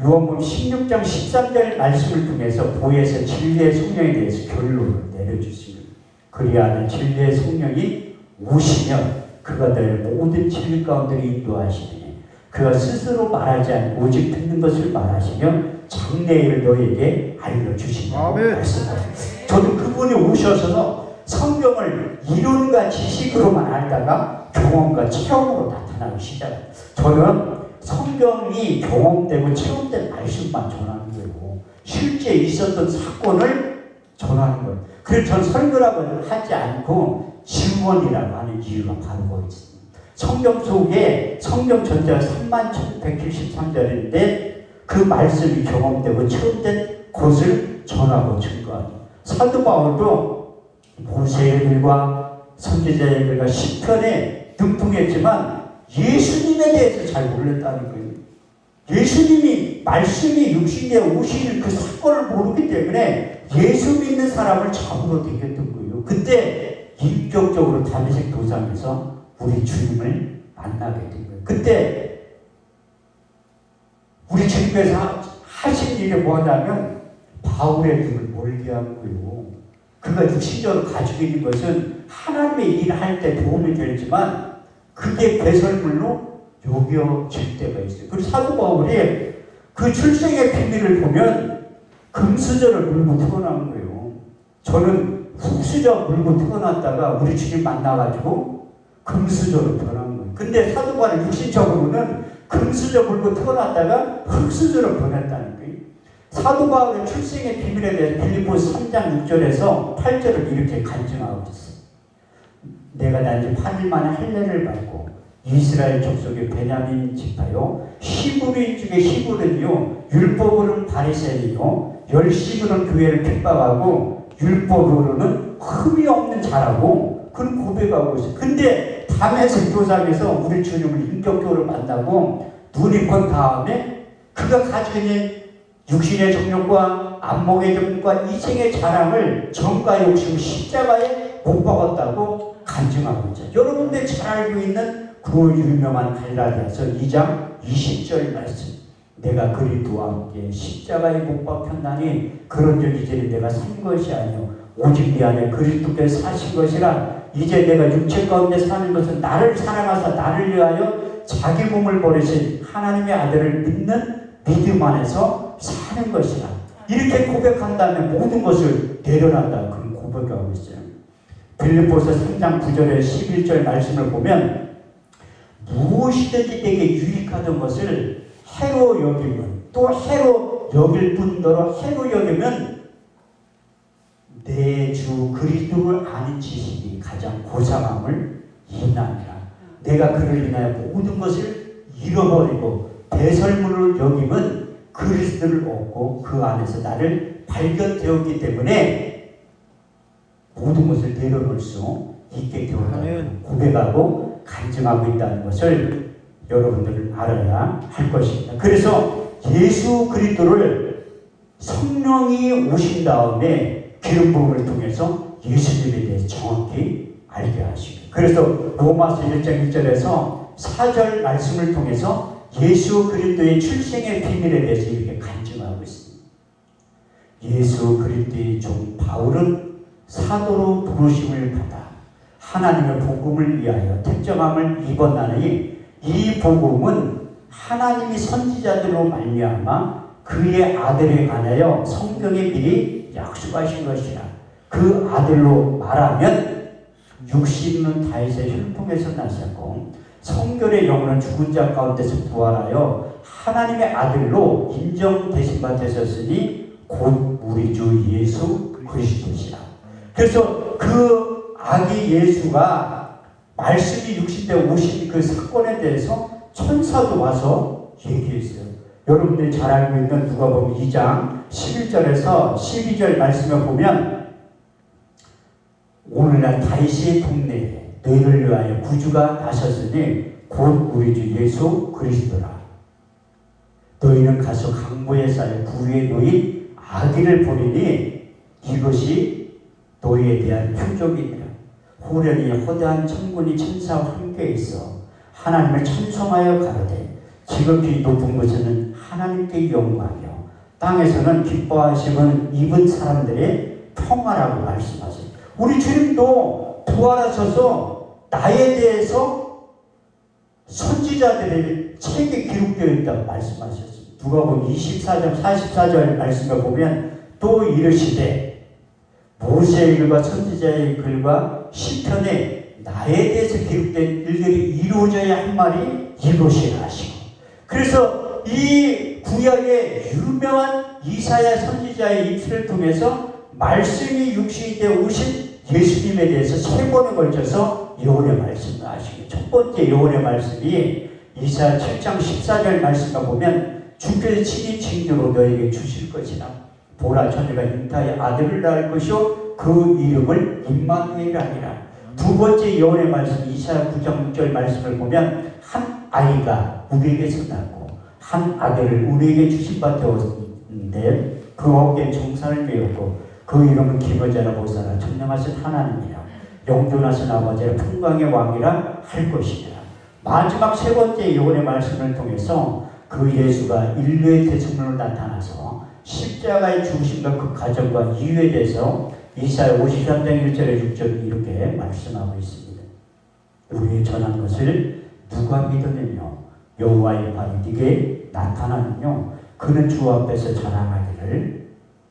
요한복음 16장 13절 말씀을 통해서 보혜사 진리의 성령에 대해서 결론을 내려주십니다. 그리하는 진리의 성령이 오시면 그가 너희를 모든 진리 가운데 인도하시니 그가 스스로 말하지 않고 오직 듣는 것을 말하시며 장래일을 너희에게 알려주신다고 말씀하십니다. 저는 그분이 오셔서 성경을 이론과 지식으로만 알다가 경험과 체험으로 나타나기 시작합니다. 저는 성경이 경험되고 체험된 말씀만 전하는 거고 실제 있었던 사건을 전하는 거예요. 그래서 저는 설교라고 하지 않고 증언이라고 하는 이유가 바로 거기 있습니다. 성경 속에 성경 전체가 31,173절인데 그 말씀이 경험되고 체험된 것을 전하고 증거하죠. 사도 바울도 모세의 글과 선지자의 글과 시편에 등풍했지만 예수님에 대해서 잘 몰랐다는 거예요. 예수님이 말씀이 육신에 오시는 그 사건을 모르기 때문에 예수 믿는 사람을 잡으러 다녔던 거예요. 그때 인격적으로 다메섹 도상에서 우리 주님을 만나게 된 거예요. 그때 우리 주님께서 하신 일이 뭐냐면 바울의 눈을 멀게 한 거예요. 그가 육신적으로 가지고 있는 것은 하나님의 일을 할 때 도움이 되지만 그게 배설물로 여겨질 때가 있어요. 그리고 사도 바울이 그 출생의 비밀을 보면 금수저를 물고 태어난 거예요. 저는 흙수저 물고 태어났다가 우리 주님 만나가지고 금수저로 변한 거예요. 근데 사도 바울이 육신적으로는 금수저 물고 태어났다가 흙수저로 변했다는 거예요. 사도 바울의 출생의 비밀에 대해 빌립보서 3장 6절에서 8절을 이렇게 간증하고 있어요. 내가 난지 8일 만에 할례를 받고 이스라엘 족속의 베냐민 지파요 히브리인 중에 히브리는요 율법으로는 바리새인이요 열심으로는 교회를 핍박하고 율법으로는 흠이 없는 자라고 그런 고백하고 있어요. 근데 담에색 교장에서 우리 주님을 인격적으로 만나고 눈이 본 다음에 그가 가지고 있는 육신의 정욕과 안목의 정욕과 이생의 자랑을 정과 욕심 십자가에 못 박았다고 간증하고 있죠. 여러분들 잘 알고 있는 그 유명한 갈라디아서 2장 20절 말씀. 내가 그리스도와 함께 십자가에 못 박혔나니 그런즉 이제는 내가 산 것이 아니요 오직 네 안에 그리스도께서 사신 것이라. 이제 내가 육체 가운데 사는 것은 나를 사랑하사 나를 위하여 자기 몸을 버리신 하나님의 아들을 믿는 믿음 안에서 사는 것이라. 이렇게 고백한 다음에 모든 것을 내려놨다. 그런 고백하고 있어요. 빌립보서 3장 9절에 11절 말씀을 보면 무엇이든지 내게 유익하던 것을 해로 여기면 또 해로 여길 뿐더러 해로 여기면 내 주 그리스도를 아는 지식이 가장 고상함을 인하니라. 내가 그를 인하여 모든 것을 잃어버리고 배설물을 여기면 그리스도를 얻고 그 안에서 나를 발견되었기 때문에 모든 것을 내려놓을 수 있게 되었다고 고백하고 간증하고 있다는 것을 여러분들은 알아야 할 것입니다. 그래서 예수 그리스도를 성령이 오신 다음에 기름 부음을 통해서 예수님에 대해서 정확히 알게 하시고, 그래서 로마서 1장 1절에서 4절 말씀을 통해서 예수 그리스도의 출생의 비밀에 대해서 이렇게 간증하고 있습니다. 예수 그리스도의 종 바울은 사도로 부르심을 받아 하나님의 복음을 위하여 택정함을 입었나니 이 복음은 하나님이 선지자들로 말미암아 그의 아들에 관하여 성경에 미리 약속하신 것이라. 그 아들로 말하면 육신은 다윗의 혈통에서 나셨고 성결의 영혼은 죽은 자 가운데서 부활하여 하나님의 아들로 인정되신 바 되셨으니 곧 우리 주 예수 그리스도시라. 그래서 그 아기 예수가 말씀이 육신되어 오신 그 사건에 대해서 천사도 와서 얘기했어요. 여러분들이 잘 알고 있는 누가복음 2장 11절에서 12절 말씀을 보면 오늘날 다윗의 동네에 너희를 위하여 구주가 나셨으니 곧 우리 주 예수 그리스도라. 너희는 가서 강보에 쌓여 부위에 놓인 아기를 보리니 이것이 너희에 대한 표적이니라. 호련히 허다한 천군이 천사와 함께 있어 하나님을 찬송하여 가로되 지극히 높은 곳에는 하나님께 영광이요 땅에서는 기뻐하심을 입은 사람들의 평화라고 말씀하세요. 우리 주님도 부활하셔서 나에 대해서 선지자들의 책에 기록되어 있다고 말씀하셨습니다. 누가복음 24장 44절 말씀을 보면 또 이르시되 모세의 글과 선지자의 글과 시편에 나에 대해서 기록된 일들이 이루어져야 한 말이 이것이라 하시고, 그래서 이 구약의 유명한 이사야 선지자의 입술을 통해서 말씀이 육신이 되어 오신 예수님에 대해서 세 번에 걸쳐서 예언의 말씀을 하시고, 첫 번째 예언의 말씀이 이사야 7장 14절 말씀을 보면 주께서 친히 징조로 너에게 주실 것이라. 보라 처녀가 잉타의 아들을 낳을 것이요 그 이름을 임마누엘이라. 두 번째 예언의 말씀 이사야 9장 6절 말씀을 보면 한 아이가 우리에게서 낳고 한 아들을 우리에게 주신 바 되었는데 그 어깨에 정사를 메었고 그 이름은 기거자라 보사라 전능하신 하나님이라 영존하신 아버지라 평강의 왕이라 할 것이니라. 마지막 세 번째 예언의 말씀을 통해서 그 예수가 인류의 대성령으로 나타나서 십자가의 중심과 그 과정과 이유에 대해서 이사야 53장 1절에 6절 이렇게 말씀하고 있습니다. 우리의 전한 것을 누가 믿었느냐? 여호와의 발이 네게 나타나느냐? 그는 주 앞에서 자랑하기를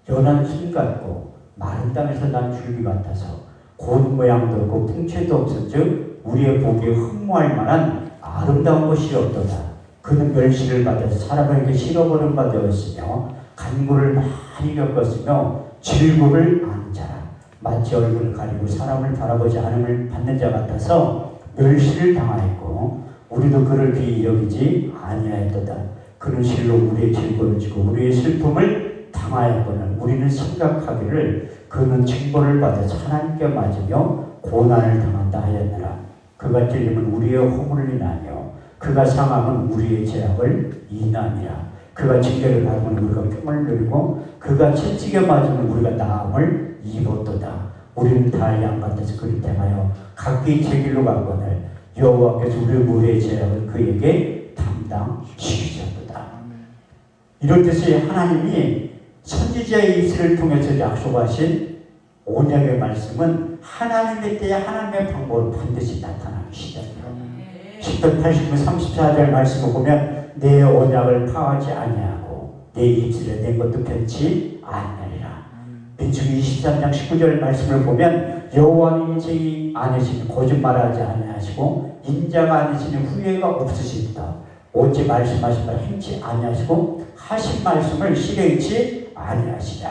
연한 순 같고 마른 땅에서 난 줄기 같아서 고운 모양도 없고 풍채도 없은즉 우리의 보기에 흠모할 만한 아름다운 것이 없도다. 그는 멸시를 받아서 사람에게 실어버린 바 되었으며 간구를 많이 겪었으며 질고를 아는 자라. 마치 얼굴을 가리고 사람을 바라보지 않음을 받는 자 같아서 멸시를 당하였고 우리도 그를 귀히 여기지 아니하였도다. 그는 실로 우리의 질고를 지고 우리의 슬픔을 당하였거늘 우리는 생각하기를 그는 징벌을 받아서 하나님께 맞으며 고난을 당한다 하였느라. 그가 찔림은 우리의 허물을 인하며 그가 상함은 우리의 죄악을 인하니라. 그가 징계를 받으면 우리가 평을 누리고 그가 채찍에 맞으면 우리가 나음을 입었도다. 우리는 다 양같아서 그를 택하여 각기 제 길로 가거늘 여호와께서 우리의 무리의 죄악을 그에게 담당시키셨도다. 이런 뜻이 하나님이 선지자의 입술을 통해서 약속하신 언약의 말씀은 하나님의 때에 하나님의 방법으로 반드시 나타나기 시작합니다. 10편 89, 34절 말씀을 보면 내 언약을 파하지 아니하고 내 입술에 낸 것도 변치 아니하리라. 민수기 23장 19절 말씀을 보면 여호와는 인생이 아니시니 거짓말하지 아니하시고 인자가 아니시니 후회가 없으시다. 오직 말씀하신 바 행치 아니하시고 하신 말씀을 실행치 아니하시다.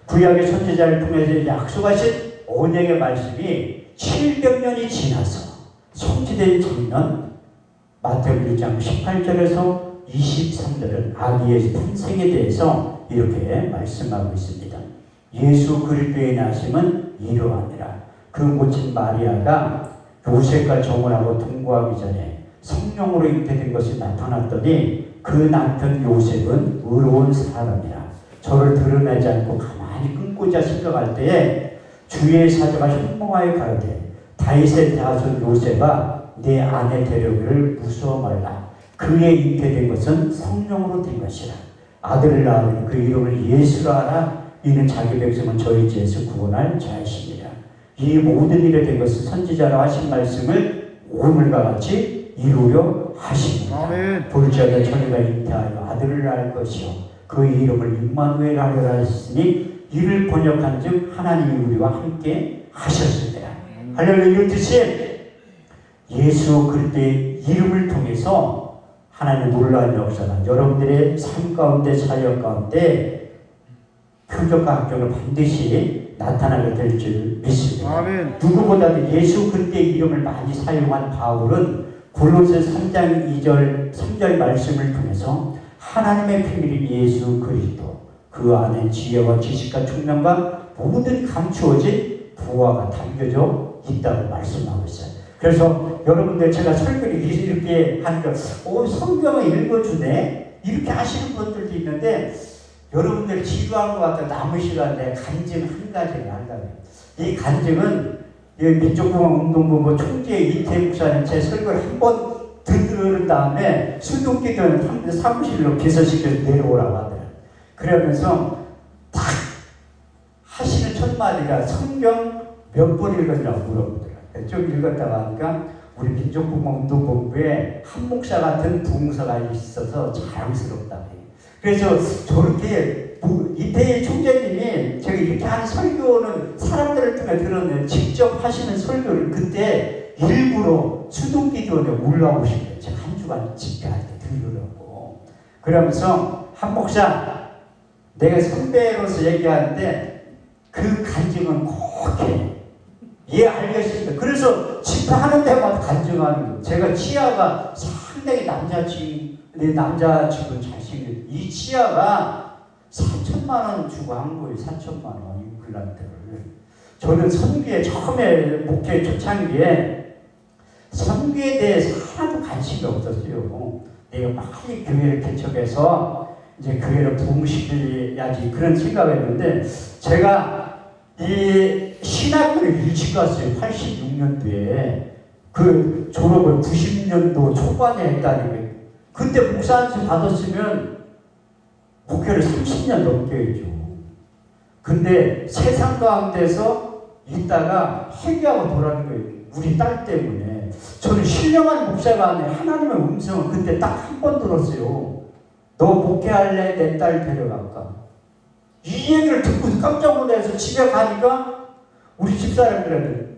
구약의 선지자를 통해서 약속하신 언약의 말씀이 700년이 지나서 성취된 장면 마태복음 1장 18절에서 23절은 아기의 탄생에 대해서 이렇게 말씀하고 있습니다. 예수 그리스도의 나심은 이러하니라. 그 모친 마리아가 요셉과 정혼하고 동거하기 전에 성령으로 잉태된 것이 나타났더니 그 남편 요셉은 의로운 사람이라. 저를 드러내지 않고 가만히 끊고자 생각할 때에 주의 사자가 현몽하여 가로되 다윗의 자손 요셉아 내 아내 데려오기를 무서워 말라. 그의 잉태된 것은 성령으로 된 것이라. 아들을 낳으니 그 이름을 예수라 하라. 이는 자기 백성은 저희 죄에서 구원할 자이십니다. 이 모든 일에 된 것은 선지자로 하신 말씀을 오늘과 같이 이루려 하십니다. 볼지어다 처녀가 잉태하여 아들을 낳을 것이요 그 이름을 임마누엘 하리라 하셨으니 이를 번역한 즉 하나님이 우리와 함께 하셨습니다. 할렐루야. 이 뜻이 예수 그리스도의 이름을 통해서 하나님의 놀라운 역사가 여러분들의 삶 가운데 사역 가운데 표적과 학적을 반드시 나타나게 될 줄 믿습니다. 아멘. 누구보다도 예수 그리스도의 이름을 많이 사용한 바울은 골로새 3장 2절 3절 말씀을 통해서 하나님의 비밀인 예수 그리스도 그 안에 지혜와 지식과 총명과 모든 감추어진 부하가 담겨져 있다고 말씀하고 있어요. 그래서 여러분들 제가 설교를 이렇게 하니까 성경을 읽어주네 이렇게 하시는 분들도 있는데 여러분들 지루한 것 같아 남은 시간에 간증 한 가지를 한다고요. 이 간증은 민족공화운동본부 총재 이태희 목사님 제 설교를 한번 들은 다음에 수도기도는 사무실로 비서시켜서 내려오라고 하더라고요. 그러면서 딱 하시는 첫 마디가 성경 몇 번 읽었냐고 물어보더라고요. 좀 읽었다고 하니까 우리 민족공화운동본부에 한 목사 같은 부목사가 있어서 자랑스럽다고 해요. 그래서 저렇게 이태희 총재님이 제가 이렇게 하는 설교는 사람들을 통해 들었는데 직접 하시는 설교를 그때 일부러 수도기도원에 올라오신 거예요. 제가 한 주간 집회할 때 들으려고. 그러면서 한 목사 내가 선배로서 얘기하는데 그 간증은 꼭 해. 예, 알겠습니다. 그래서 집회하는 데마다 간증하는 거예요. 제가 치아가 상당히 남자친구 잘생긴 이 치아가 4천만 원 주고 한 거예요. 4천만 원 임플란트를. 저는 선교에 처음에 목회 초창기에 선교에 대해서 하나도 관심이 없었어요. 내가 빨리 교회를 개척해서 이제 교회를 부흥시켜야지 그런 생각을 했는데 제가 이 신학교를 일찍 갔어요. 86년도에 그 졸업을 90년도 초반에 했다는 게 그때 목사 안수 받았으면 목회를 30년 넘게 했죠. 근데 세상 가운데서 있다가 회개하고 돌아가는 거예요. 우리 딸 때문에. 저는 신령한 목사가 아니라 하나님의 음성을 그때 딱 한 번 들었어요. 너 목회할래? 내 딸 데려갈까? 이 얘기를 듣고 깜짝 놀라서 집에 가니까 우리 집사람들은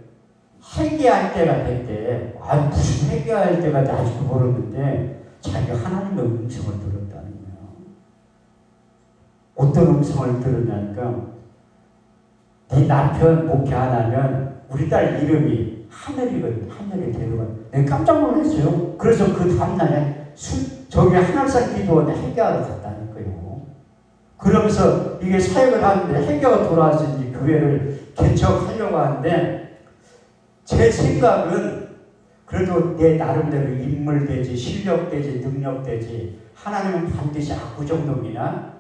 회개할 때가 됐대. 아니 무슨 회개할 때가 아직도 모르는데 자기가 하나님의 음성을 들었다는 거야. 어떤 음성을 들었냐니까 네 남편 목회 안 하면 우리 딸 이름이 하늘이거든. 하늘에 데려가. 내가 깜짝 놀랐어요. 그래서 그 다음날에 저기 하늘산 기도원에 회개하러 갔다는 거예요. 그러면서 이게 사역을 하는데 회개가 돌아와서 이제 교회를 개척하려고 하는데 제 생각은 그래도 내 나름대로 인물되지 실력되지 능력되지 하나님은 반드시 압구정동이나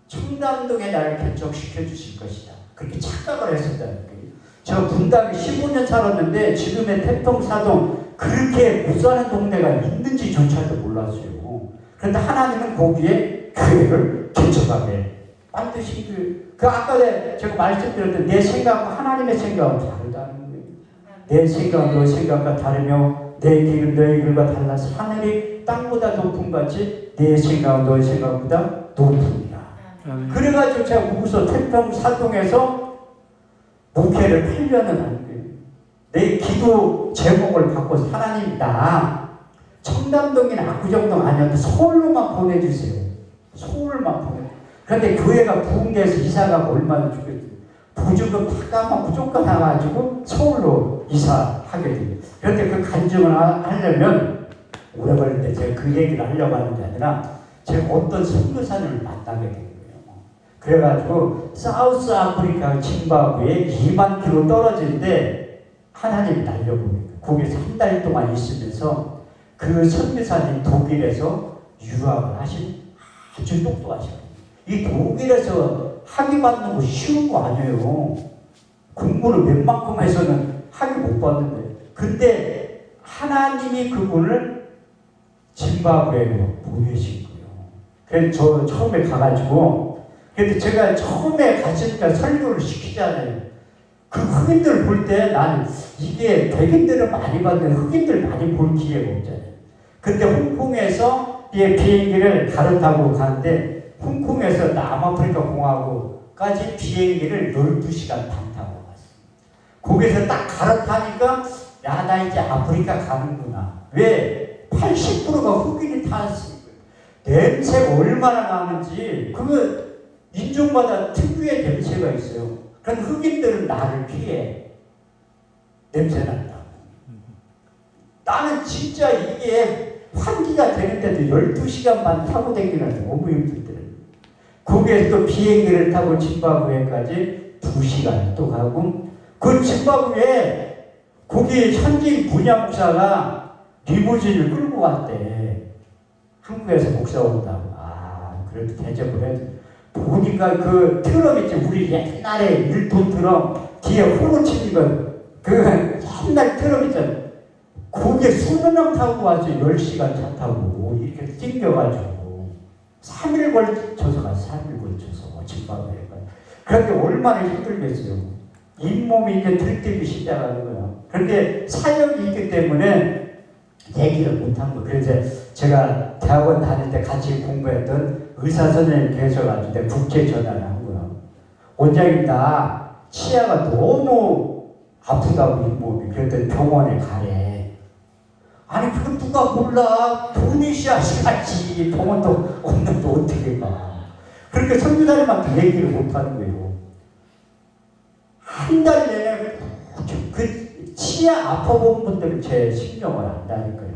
청담동에 나를 개척시켜 주실 것이다. 그렇게 착각을 했었다는 거예요. 저 분당에 15년 살았는데 지금의 태평사동 그렇게 못 사는 동네가 있는지조차도 몰랐어요. 그런데 하나님은 거기에 교회를 개척하게 반드시 그 아까 제가 말씀드렸던 내 생각과 하나님의 생각은 다르다는 거예요. 내 생각은 너의 생각과 다르며 내 길은 너의 길과 달라서 하늘이 땅보다 높은 같이 내 생각은 너의 생각보다 높으니라. 그래가지고 제가 거기서 태평사동에서 목회를 8년을 한 거예요. 내 기도 제목을 바꿔서 하나님 나 청담동이나 압구정동 아니어도 서울로만 보내주세요. 서울만 보내. 그런데 교회가 부흥돼서 이사가고 얼마나 좋겠어요. 보증금 다 까먹고 쫓겨나가지고 서울로 이사하게 돼요. 그런데 그 간증을 하려면 오래 걸리는데 제가 그 얘기를 하려고 하는 게 아니라 제가 어떤 선교사님을 만나게 된 거예요. 그래가지고 사우스 아프리카 짐바브웨에 2만 킬로 떨어진데 하나님이 날려보니까 거기서 한 달 동안 있으면서 그 선교사님 독일에서 유학을 하신 아주 똑똑하셔요. 이 독일에서 학위 받는 거 쉬운 거 아니에요. 공부를 웬만큼 해서는 학위 못 받는데. 근데 하나님이 그분을 짐바브웨로 보내신 거예요. 그래서 저 처음에 가가지고, 근데 제가 처음에 갔으니까 설교를 시키잖아요. 그 흑인들 볼 때 나는 이게 백인들은 많이 봤는데 흑인들 많이 볼 기회가 없잖아요. 근데 홍콩에서 비행기를 갈아타고 가는데 홍콩에서 남아프리카 공화국까지 비행기를 12시간 반 타고 갔어요. 거기서 딱 갈아타니까 야, 나 이제 아프리카 가는구나. 왜? 80%가 흑인이 타왔으니까. 냄새가 얼마나 나는지 그거 인종마다 특유의 냄새가 있어요. 그런데 흑인들은 나를 피해. 냄새 난다고. 나는 진짜 이게 환기가 되는데도 12시간 반 타고 다니는 너무 힘들더라고요. 거기에서 또 비행기를 타고 짐바브웨까지 2시간 또 가고, 그 짐바브웨에 거기 현지인 분야 목사가 리무진을 끌고 갔대. 한국에서 목사 온다고. 아, 그래도 대접을 해도. 보니까 그 트럼 있지, 우리 옛날에 1톤 트럼 뒤에 호로 치는 거, 그 옛날 트럼 있잖아. 거기에 20명 타고 와서 10시간 차 타고 이렇게 튕겨가지고 3일 걸쳐서 가서 3일 걸쳐서 짐바브웨에 가요. 그런데 얼마나 힘들겠어요. 잇몸이 이제 들뜨기 시작하는 거야. 그런데 사역이 있기 때문에 얘기를 못한 거. 그래서 제가 대학원 다닐 때 같이 공부했던 의사 선생님 계셔가지고 내가 국제 전화를 한 거야. 원장님 나 치아가 너무 아프다고 잇몸이. 그랬더니 병원에 가래. 아니 그거 누가 몰라. 도니시아시 같이 병원도 없는데 어떻게 가. 그렇게 선교사님한테 얘기를 못하는 거예요. 한 달 내내 그 치아 아파본 분들은 제 신경을 안다니까요.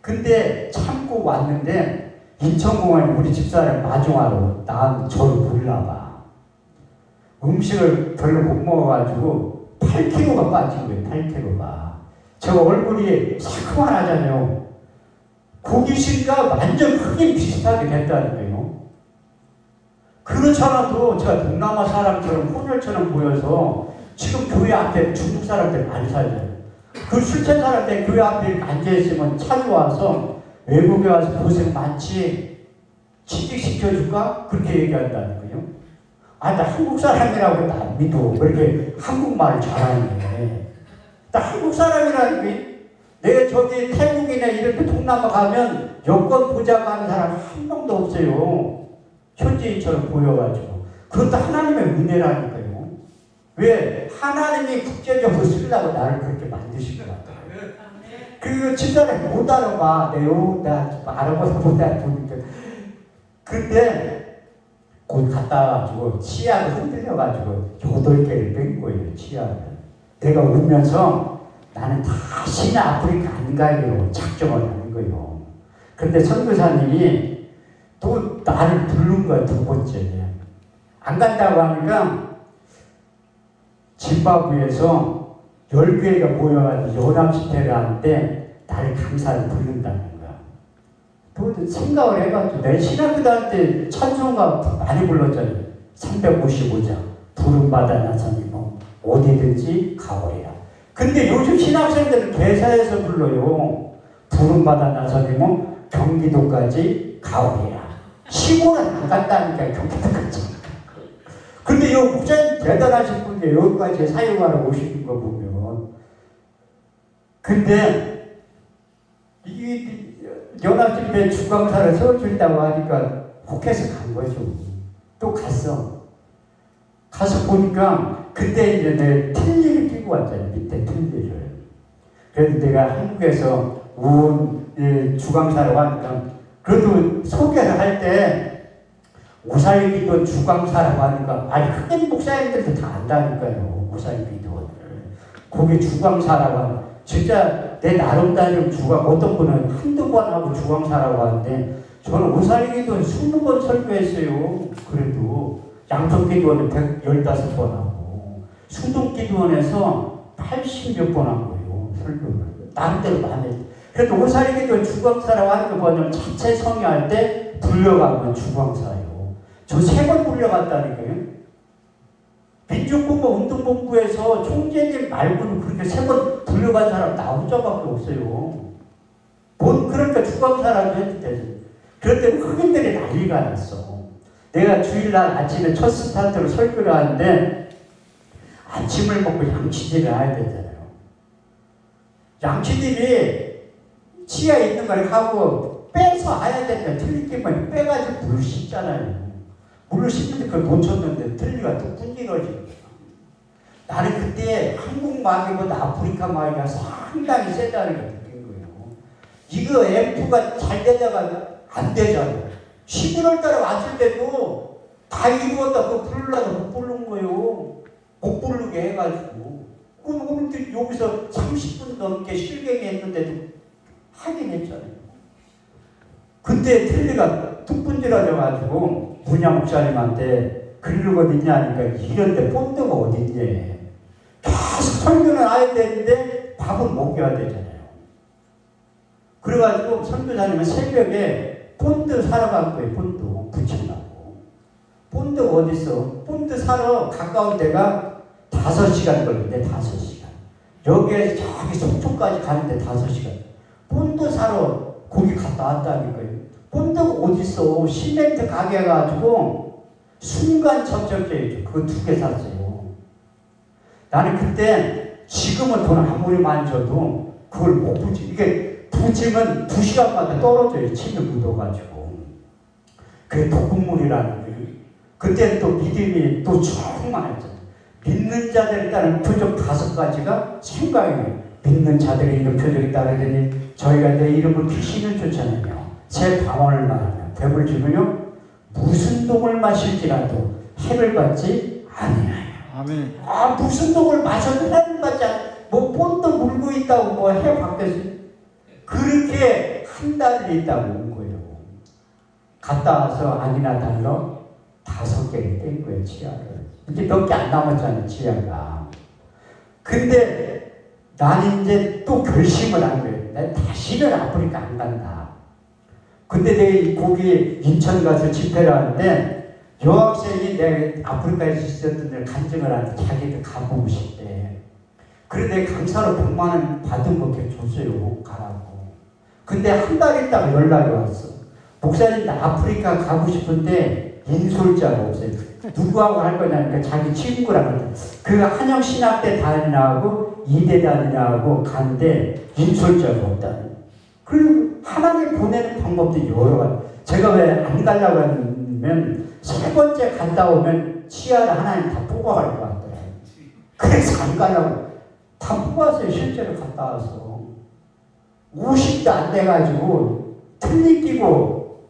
근데 참고 왔는데 인천공항에 우리 집사람 마중하러 난 저를 불러봐. 음식을 별로 못 먹어가지고 8kg가 빠진 거예요. 8kg가. 저 얼굴이 새크만하잖아요. 고기신가 완전 흑인 비슷하게 됐다는 거예요. 그렇지 않아도 제가 동남아 사람처럼 혼혈처럼 보여서 지금 교회 앞에 중국 사람들 많이 살잖아요. 그 술잔 사람들 교회 앞에 앉아있으면 찾아와서 외국에 와서 고생 많지? 취직시켜줄까? 그렇게 얘기한다는 거예요. 아, 나 한국 사람이라고 나 안 믿어. 그렇게 한국말을 잘하네. 나 한국 사람이라는 게 내가 저기 태국이나 이런 데 동남아 가면 여권 보자고 하는 사람 한 명도 없어요. 현지인처럼 보여가지고. 그것도 하나님의 은혜라니까요. 왜? 하나님이 국제적으로 쓰려고 나를 그렇게 만드신 것 같아요. 그 집사람이 못 알아봐. 나 알아봐서 못 알아보니까. 근데 곧 갔다 와가지고 치아를 흔들려가지고 8개를 뺀 거예요. 치아를. 내가 울면서 나는 다시는 아프리카 안 가기로 작정을 하는 거예요. 근데 선교사님이 또 나를 부른 거야. 2번째. 안 간다고 하니까 짐바브웨에서 10개가 모여가지고 연합집회를 하는데 나를 강사를 부른다는 거야. 또 생각을 해가지고 내 신학교 다닐 때 찬송가 많이 불렀잖아요. 355장 부름받아 나서니 뭐 어디든지 가오리라. 근데 요즘 신학생들은 개사에서 불러요. 부름받아 나서니 뭐 경기도까지 가오리라. 시골은 안 간다니까 경기도까지. 근데 이 목사님 대단하신 분인데 여기까지 사역하러 오시는 거 보면 근데 이 연합집회 주강사를 세워준다고 하니까 혹해서 간 거죠. 또 갔어. 가서 보니까 그때 이제 내 틀니를 끼고 왔잖아요. 밑에 틀니를. 그래서 내가 한국에서 온 주강사라고 하니까 그래도 소개를 할 때 오살기도 주강사라고 하니까 아니 흑인 목사님들도 다 안다니까요. 오살기도를. 거기 주강사라고 하는 진짜 내 나름대로 주강 어떤 분은 한두 번 하고 주강사라고 하는데 저는 오살기도 20번 설교했어요. 그래도 양쪽기도원에 115번 하고 수동기도원에서 80몇 번 한 거예요. 설교를. 나름대로 마음에 그래도 오살기도 주강사라고 하는 거 뭐냐면 자체 성의할 때 불려가면 주강사예요. 저 3번 불려갔다니까요. 민족본부 운동본부에서 총재님 말고는 그렇게 3번 불려간 사람 나 혼자밖에 없어요. 뭔 그러니까 주강사라도 해도 되지. 그럴 때 흑인들이 난리가 났어. 내가 주일날 아침에 첫 스타트로 설교를 하는데 아침을 먹고 양치질을 해야 되잖아요. 양치질이 치아에 있는 걸 하고 빼서 해야 되는데 틀리기만 빼가지고 물을 씻잖아요. 물을 씻는데 그걸 놓쳤는데 틀리가 또 분리러지는 거야. 나는 그때 한국 마귀보다 아프리카 마귀가 상당히 세다는 걸 느낀 거예요. 이거 앰프가 잘 되다가 안 되잖아요. 11월 달에 왔을 때도 다 이루었다 그거 부르려고 못 부른 거예요. 못 부르게 해가지고. 그럼 우리들 여기서 30분 넘게 실갱이 했는데도 하긴 했잖아요. 그때 틀리가 뚝 분질러져가지고 문야 목사님한테 글루건 있냐니까 이런데 본드가 어딨냐. 계속 설교는 해야 되는데 밥은 먹여야 되잖아요. 그래가지고 선교사님은 새벽에 본드 사러 간 거예요. 본드 붙이려고. 본드 어딨어? 본드 사러 가까운 데가 5시간 걸리는데 5시간. 여기에 저기 속초까지 가는데 5시간. 본드 사러 거기 갔다 왔다니까요. 본드가 어딨어? 시멘트 가게 가지고 순간 접촉제죠. 그거 2개 샀어요. 나는 그때 지금은 돈 아무리 많이 줘도 그걸 못 붙이. 이게 붙이면 2시간마다 떨어져요. 침이 묻어가지고. 그게 독극물이라는 거예요. 그때 또 믿음이 또 충만했잖아요. 믿는 자들에 따른 표적 5가지가 생각이에요. 믿는 자들의 이런 표적이 따르더니 저희가 내 이름을 귀신을 쫓아내며 새 방언을 말하며 뱀을 죽으며 무슨 독을 마실지라도 해를 받지 아니하여. 아멘. 아 무슨 독을 마셔도 해를 받지 않아. 뭐 본드 물고 있다고 뭐 해 받겠어요. 그렇게 한 달이 있다고 온 거예요. 갔다 와서 아니나 달러 5개를 뗀 거예요. 치아를. 이제 몇 개 안 남았잖아요. 치아가. 근데 나는 이제 또 결심을 한 거예요. 난 다시는 아프리카 안 간다. 근데 내가 거기 인천 가서 집회를 하는데 여학생이 내가 아프리카에서 있었던 데를 간증을 하는데 자기도 가보고 싶대. 그래 내가 강사로 100만 원 받은 거 줬어요. 가라고. 근데 한 달 있다가 연락이 왔어. 목사님 나 아프리카 가고 싶은데 인솔자가 없어요. 누구하고 할 거냐니까 자기 친구랑 그 한영신학대 다니나하고 이대 다니나하고 간데 인솔자가 없다는. 그리고 하나님 보내는 방법도 여러 가지. 제가 왜 안 가려고 하면 세 번째 갔다 오면 치아를 하나님 다 뽑아갈 것 같더라고요. 그래서 안 가려고. 다 뽑았어요. 실제로 갔다 와서. 50도 안 돼가지고 틀니 끼고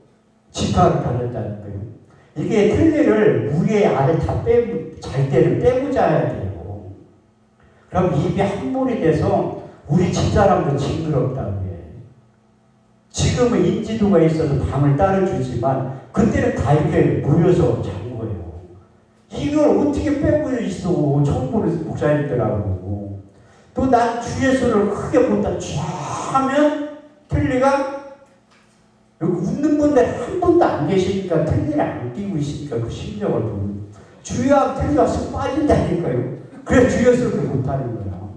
집합을 다녔다는 거예요. 이게 틀니를 위에 아래 다 빼고 잘 때는 빼고 자야 돼요. 그럼 입이 한몰이 돼서 우리 집사람도 징그럽다고 해. 지금은 인지도가 있어서 밤을 따라주지만 그때는 다 이렇게 모여서 잔 거예요. 이걸 어떻게 빼고 있어. 처음 보는 목사님들하고. 또 난 주 예수를 크게 본다. 쫙 하면 틀니가 여기 웃는 분들 한 분도 안 계시니까 틀니를 안 끼고 있으니까 그 심정을 보면 주여 틀니가 쑥 빠진다니까요. 그래서 주 예수를 못하는 거예요.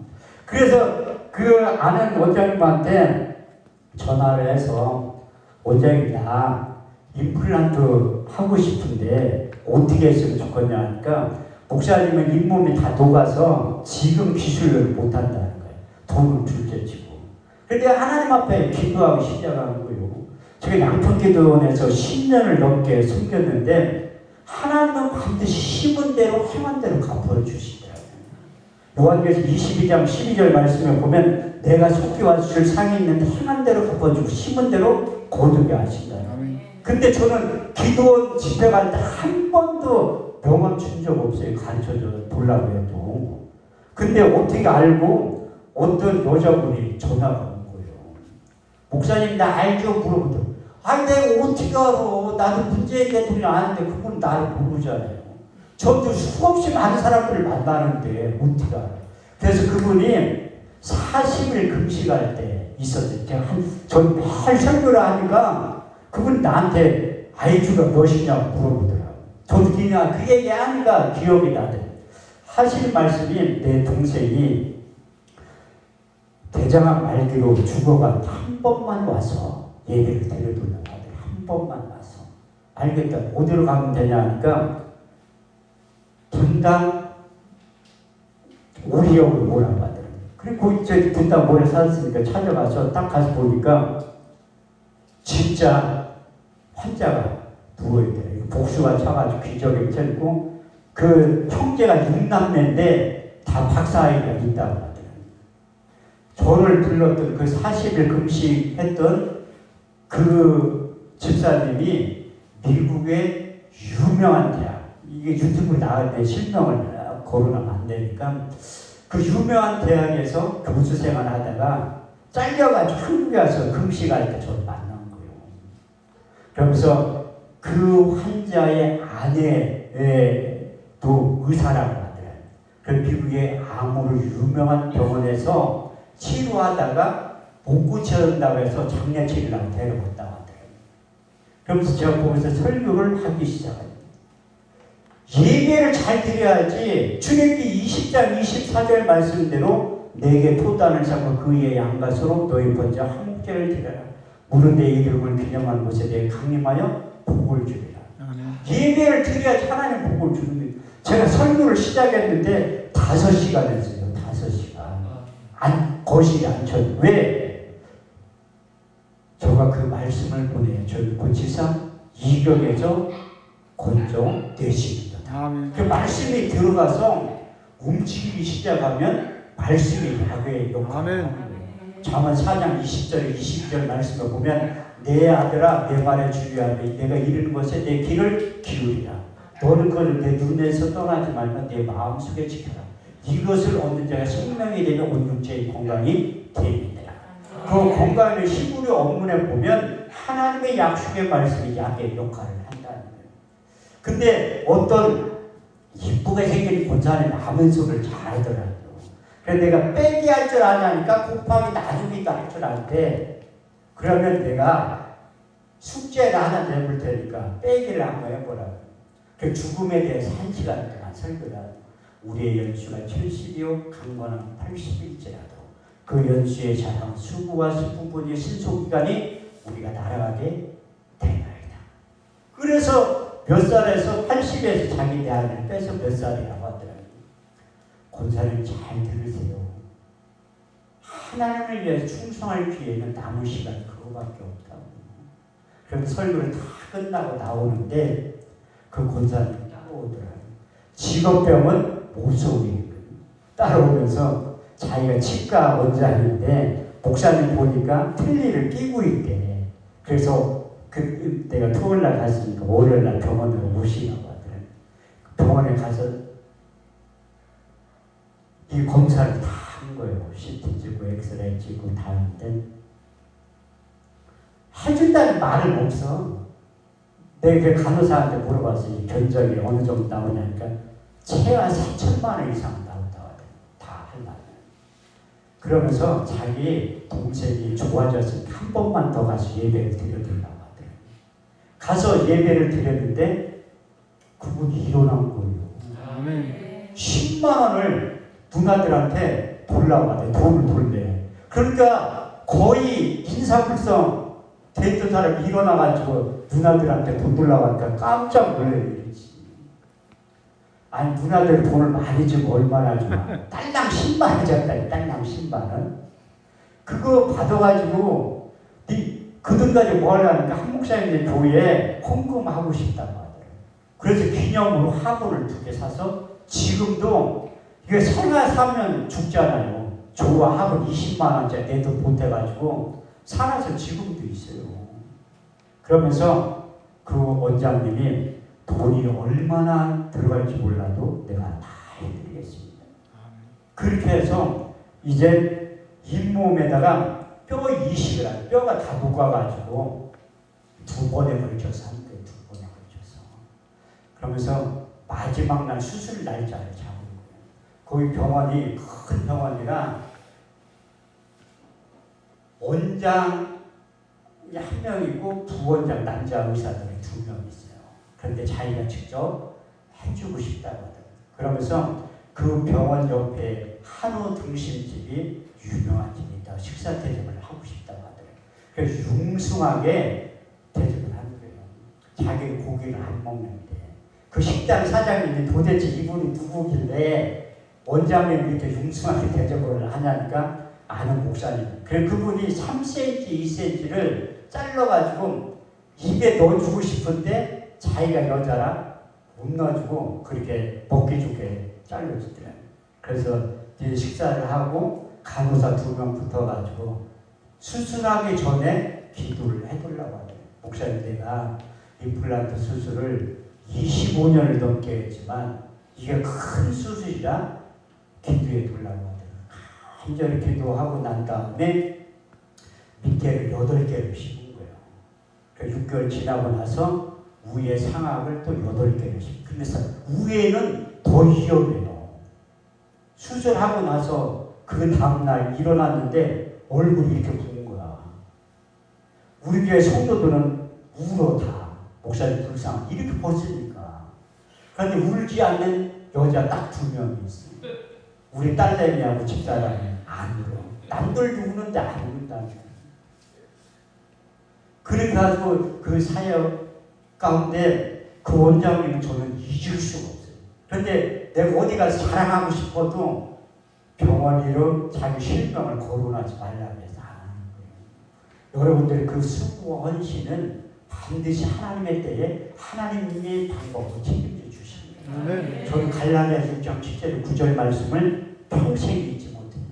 그래서 그 아는 원장님한테 전화를 해서 원장님 나 임플란트 하고 싶은데 어떻게 했으면 좋겠냐 하니까 목사님은 잇몸이 다 녹아서 지금 기술을 못한다는 거예요. 돈을 둘째치고. 그런데 하나님 앞에 기도하고 시작한 거예요. 제가 양평기도원에서 10년을 넘게 섬겼는데 하나님은 반드시 심은 대로 행한 대로 갚아 주시더라고요. 요한계시록 22장 12절 말씀에 보면 내가 속기와 줄 상이 있는데 행한 대로 갚아주고 심은 대로 거두게 하신다. 근데 저는 기도원 집회 갈 때 한 번도 명함 준 적 없어요. 가르쳐줘 보려고 해도. 근데 어떻게 알고 어떤 여자분이 전화가 온 거예요. 목사님 나 알죠? 물어보더라고요. 아니 내가 어떻게 알아. 나도 문재인 대통령 아는데 그분 나를 모르잖아요. 저도 수없이 많은 사람들을 만나는데 어떻게 알아요. 그래서 그분이 40일 금식할 때 있었어요. 전 매일 설교를 하니까 그분이 나한테 아이주가 무엇이냐고 물어보더라고요. 저도 그냥 그 얘기 하니까 기억이 나더라고요. 하실 말씀이 내 동생이 대장암 말기로 죽어가 한 번만 와서 예배를 드려달라고 하더라고요. 한 번만 와서. 알겠다. 어디로 가면 되냐 하니까 분당 오리역으로 오라고 하더라고요. 그리고 저희 분당 모래 살았으니까 찾아가서 딱 가서 보니까 진짜 환자가 누워있더라고요. 복수가 차가지고 기저귀 쳤고 그 형제가 6남매인데 다 박사아이가 있다고 하더라고요. 저를 불렀던 그 40일 금식했던 그 집사님이 미국의 유명한 대학, 이게 유튜브에 나갈 때 실명을 거론하면 안 되니까 그 유명한 대학에서 교수 생활 하다가 잘려가지고 한국에 와서 금식할 때 저를 만난 거예요. 그러면서 그 환자의 아내도 의사라고 하더라고요. 그 미국의 암으로 유명한 병원에서 치료하다가 못 고쳐준다고 해서 장례치료라고 데려갔다고 하더라고요. 그러면서 제가 거기서 설교를 하기 시작합니다. 예배를 잘 드려야지. 출애굽기 20장 24절 말씀대로 내게 포단을 잡고 그의 양가서로 너희 번째 한목제를 드려라. 물은 내 이름을 기념하는 곳에 대해 강림하여 복을 주리라. 예배를 드려야지 하나님 복을 주는 거예요. 제가 설교를 시작했는데 5시간 했어요. 5시간. 거실이 안 쳐. 왜? 저가 그 말씀을 보내요. 저희 고치사 이격에서 권종 되십니다. 그 말씀이 들어가서 움직이기 시작하면 말씀이 야훼의 역할을 하는 거예요. 잠언 4장 20절 22절 말씀을 보면 내 아들아 내 말에 주의하며 내가 이르는 것에 내 귀를 기울이라. 너는 그를 내 눈에서 떠나지 말고 내 마음속에 지켜라. 이것을 얻는 자가 생명이 되면 온 육체의 건강이 됩니다. 그 건강을 히브리 원문에 보면 하나님의 약속의 말씀이 약의 역할을 한다는 거예요. 근데 어떤 이쁘게 생긴 권사는 아멘소를 잘 하더라고요. 그래서 내가 빼기 할 줄 아냐니까 곱하기 나누기도 할 줄 아는데 그러면 내가 숙제를 하나 내볼 테니까 빼기를 한번 해보라고. 그 죽음에 대해서 1시간 동안 설교를 하고 우리의 연수가 70이요 강건은 80일지라도 그 연수의 자랑, 수구와 수분분이 신속기간이 우리가 날아가게 되나이다. 그래서 몇 살에서 80에서 자기 대안을 빼서 몇 살이라고 하더라고요. 권사님 잘 들으세요. 하나님을 위해 충성할 기회는 남은 시간 그거밖에 없다고. 그래서 설교를 다 끝나고 나오는데 그 권사님이 따라오더라고요. 직업병은 모쏠이에요. 따라오면서 자기가 치과 원장인데 목사님 보니까 틀니를 끼고 있대. 그래서 내가 토요일날 갔으니까 월요일날 병원으로 오시라고 하더라고요. 병원에 가서 이 검사를 다 한 거예요. CT 찍고 엑스레이 찍고 다 했는데 해준다는 말은 없어. 내가 그 간호사한테 물어봤어요. 견적이 어느 정도 나오냐니까 최하 4천만 원 이상 나온다고 하더라고요. 다 하려면. 그러면서 자기 동생이 좋아졌으니까 한 번만 더 가서 예배를 드려달라고 하더라고요. 가서 예배를 드렸는데 그분이 일어난 거예요. 아멘. 10만 원을 누나들한테 돌라고 하대. 돈을 돌래. 그러니까 거의 인사불성 됐던 사람이 일어나가지고 누나들한테 돈 돌라고 하니까 깜짝 놀래지. 아니 누나들 돈을 많이 주면 얼마나 주나. 딸랑 10만 원 줬다니. 딸랑 10만 원. 그거 받아가지고 그 돈 가지고 뭐 하려니까 한 목사님들 교회에 헌금하고 싶다고 하더라고요. 그래서 기념으로 화분을 2개 사서 지금도 이게 설마 사면 죽잖아요. 조화 화분 20만 원짜리 내 돈 보태가지고 살아서 지금도 있어요. 그러면서 그 원장님이 돈이 얼마나 들어갈지 몰라도 내가 다 해드리겠습니다. 그렇게 해서 이제 잇몸에다가 뼈 이식을 한 뼈가 다 녹아가지고 2번에 걸쳐서 한 거예요. 2번에 걸쳐서. 그러면서 마지막 날 수술 날짜를 잡은 거예요. 거기 병원이 큰 병원이라 원장이 한 명 있고 부원장 남자 의사들이 2명 있어요. 그런데 자기가 직접 해주고 싶다고 하더라고요. 그러면서 그 병원 옆에 한우 등심집이 유명한 집이 있다고 식사 대접을 하고 싶다고 하더라고요. 그래서 융숭하게 대접을 하는 거예요. 자기는 고기를 안 먹는데 그 식당 사장님이 도대체 이분이 누구길래 원장님이 이렇게 융숭하게 대접을 하냐니까 아는 목사님. 그래서 그분이 3cm, 2cm를 잘라가지고 입에 넣어주고 싶은데 자기가 여자라 못 넣어주고 그렇게 먹기 좋게 잘라주더라고요. 그래서 이제 식사를 하고 간호사 2명 붙어가지고 수술하기 전에 기도를 해보려고 하더라고요. 목사님 내가 임플란트 수술을 25년을 넘게 했지만 이게 큰 수술이라 기도해 보려고 하더라고요. 간절히 기도하고 난 다음에 밑에를 8개를 심은 거예요. 그러니까 6개월 지나고 나서 위에 상악을 또 8개를 심은 거예요. 그래서 위에는 더 위험해요. 수술하고 나서 그 다음날 일어났는데 얼굴이 이렇게 부은 거야. 우리 교회 성도들은 울어 다. 목사님 불쌍 이렇게 벗으니까. 그런데 울지 않는 여자 딱 2명이 있어요. 우리 딸내미하고 집사람이 안 울어. 남들도 우는데 안 운다는 거예요. 그래가지고 그 사역 가운데 그 원장님은 저는 잊을 수가 없어요. 그런데 내가 어디 가서 자랑하고 싶어도 병원 이름 자기 실명을 거론하지 말라고 해서 안 하는 거예요. 여러분들 그 수고와 헌신은 반드시 하나님의 때에 하나님의 방법으로 책임져 주십니다. 저는 갈라디아 6장 7절 9절 말씀을 평생 잊지 못해요.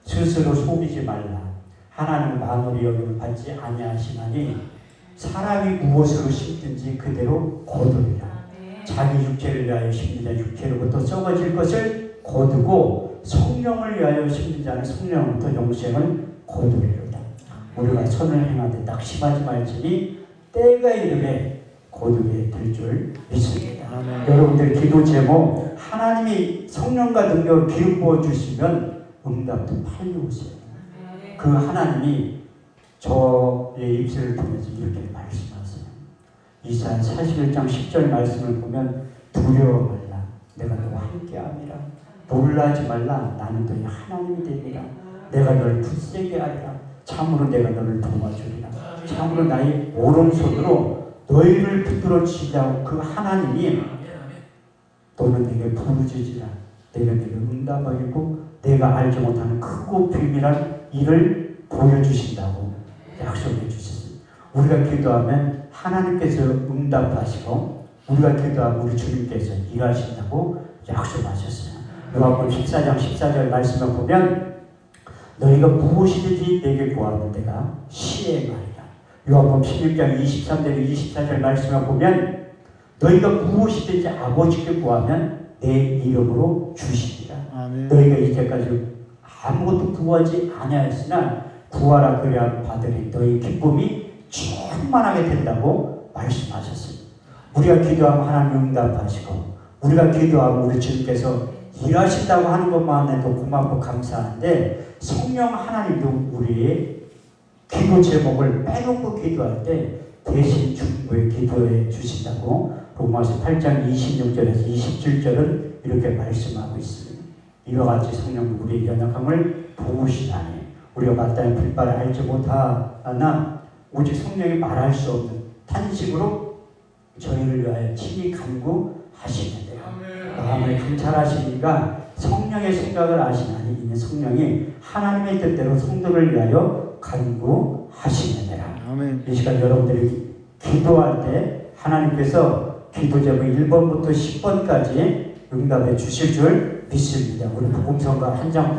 스스로 속이지 말라. 하나님은 만물이 여김을 받지 아니하시나니 사람이 무엇으로 심든지 그대로 거두리라. 자기 육체를 위하여 심는 자 육체로부터 썩어질 것을 거두고 성령을 위하여 심는 자는 성령으로부터 영생을 거두리로다. 우리가 선을 행하되 낙심하지 말지니 때가 이르매 거두게 될 줄 믿습니다. 여러분들 기도 제목 하나님이 성령과 능력을 기름 부어 주시면 응답도 빨리 오세요. 그 하나님이 저의 입술을 통해서 이렇게 말씀하세요. 이사야 41장 10절 말씀을 보면 두려워 말라. 내가 너와 함께함이라. 놀라지 말라. 나는 너희 하나님이 되리라. 내가 너를 굳세게 하리라. 참으로 내가 너를 도와주리라. 참으로 나의 오른손으로 너희를 붙들어 주시자고 그 하나님이 너는 내게 부르짖으라. 내가 네게 응답하겠고 내가 알지 못하는 크고 비밀한 일을 보여주신다고 약속해 주셨습니다. 우리가 기도하면 하나님께서 응답하시고 우리가 기도하면 우리 주님께서 일하신다고 약속하셨어요. 요한복음 14장 14절 말씀을 보면 너희가 무엇이든지 내게 구하면 내가 시행하리라. 요한복음 16장 23절 24절 말씀을 보면 너희가 무엇이든지 아버지께 구하면 내 이름으로 주시리라. 아멘. 너희가 이제까지 아무것도 구하지 아니하였으나 구하라 그래야 받으리. 너희 기쁨이 충만하게 된다고 말씀하셨습니다. 우리가 기도하면 하나님 응답하시고 우리가 기도하면 우리 주님께서 일하신다고 하는 것만 해도 고맙고 감사한데 성령 하나님도 우리의 기도 제목을 빼놓고 기도할 때 대신 중보에 기도해 주신다고 로마서 8장 26절에서 27절은 이렇게 말씀하고 있습니다. 이와 같이 성령 우리의 연약함을 도우시다니 우리가 마땅히 불바를 알지 못하나 오직 성령이 말할 수 없는 탄식으로 저희를 위하여 친히 간구하시는데요. 마음을 감찰하시니까 성령의 생각을 아시나니 이는 성령이 하나님의 뜻대로 성도를 위하여 간구하시느니라. 아멘. 이 시간 여러분들이 기도할 때 하나님께서 기도 제목 1번부터 10번까지 응답해 주실 줄 믿습니다. 우리 복음성가 한 장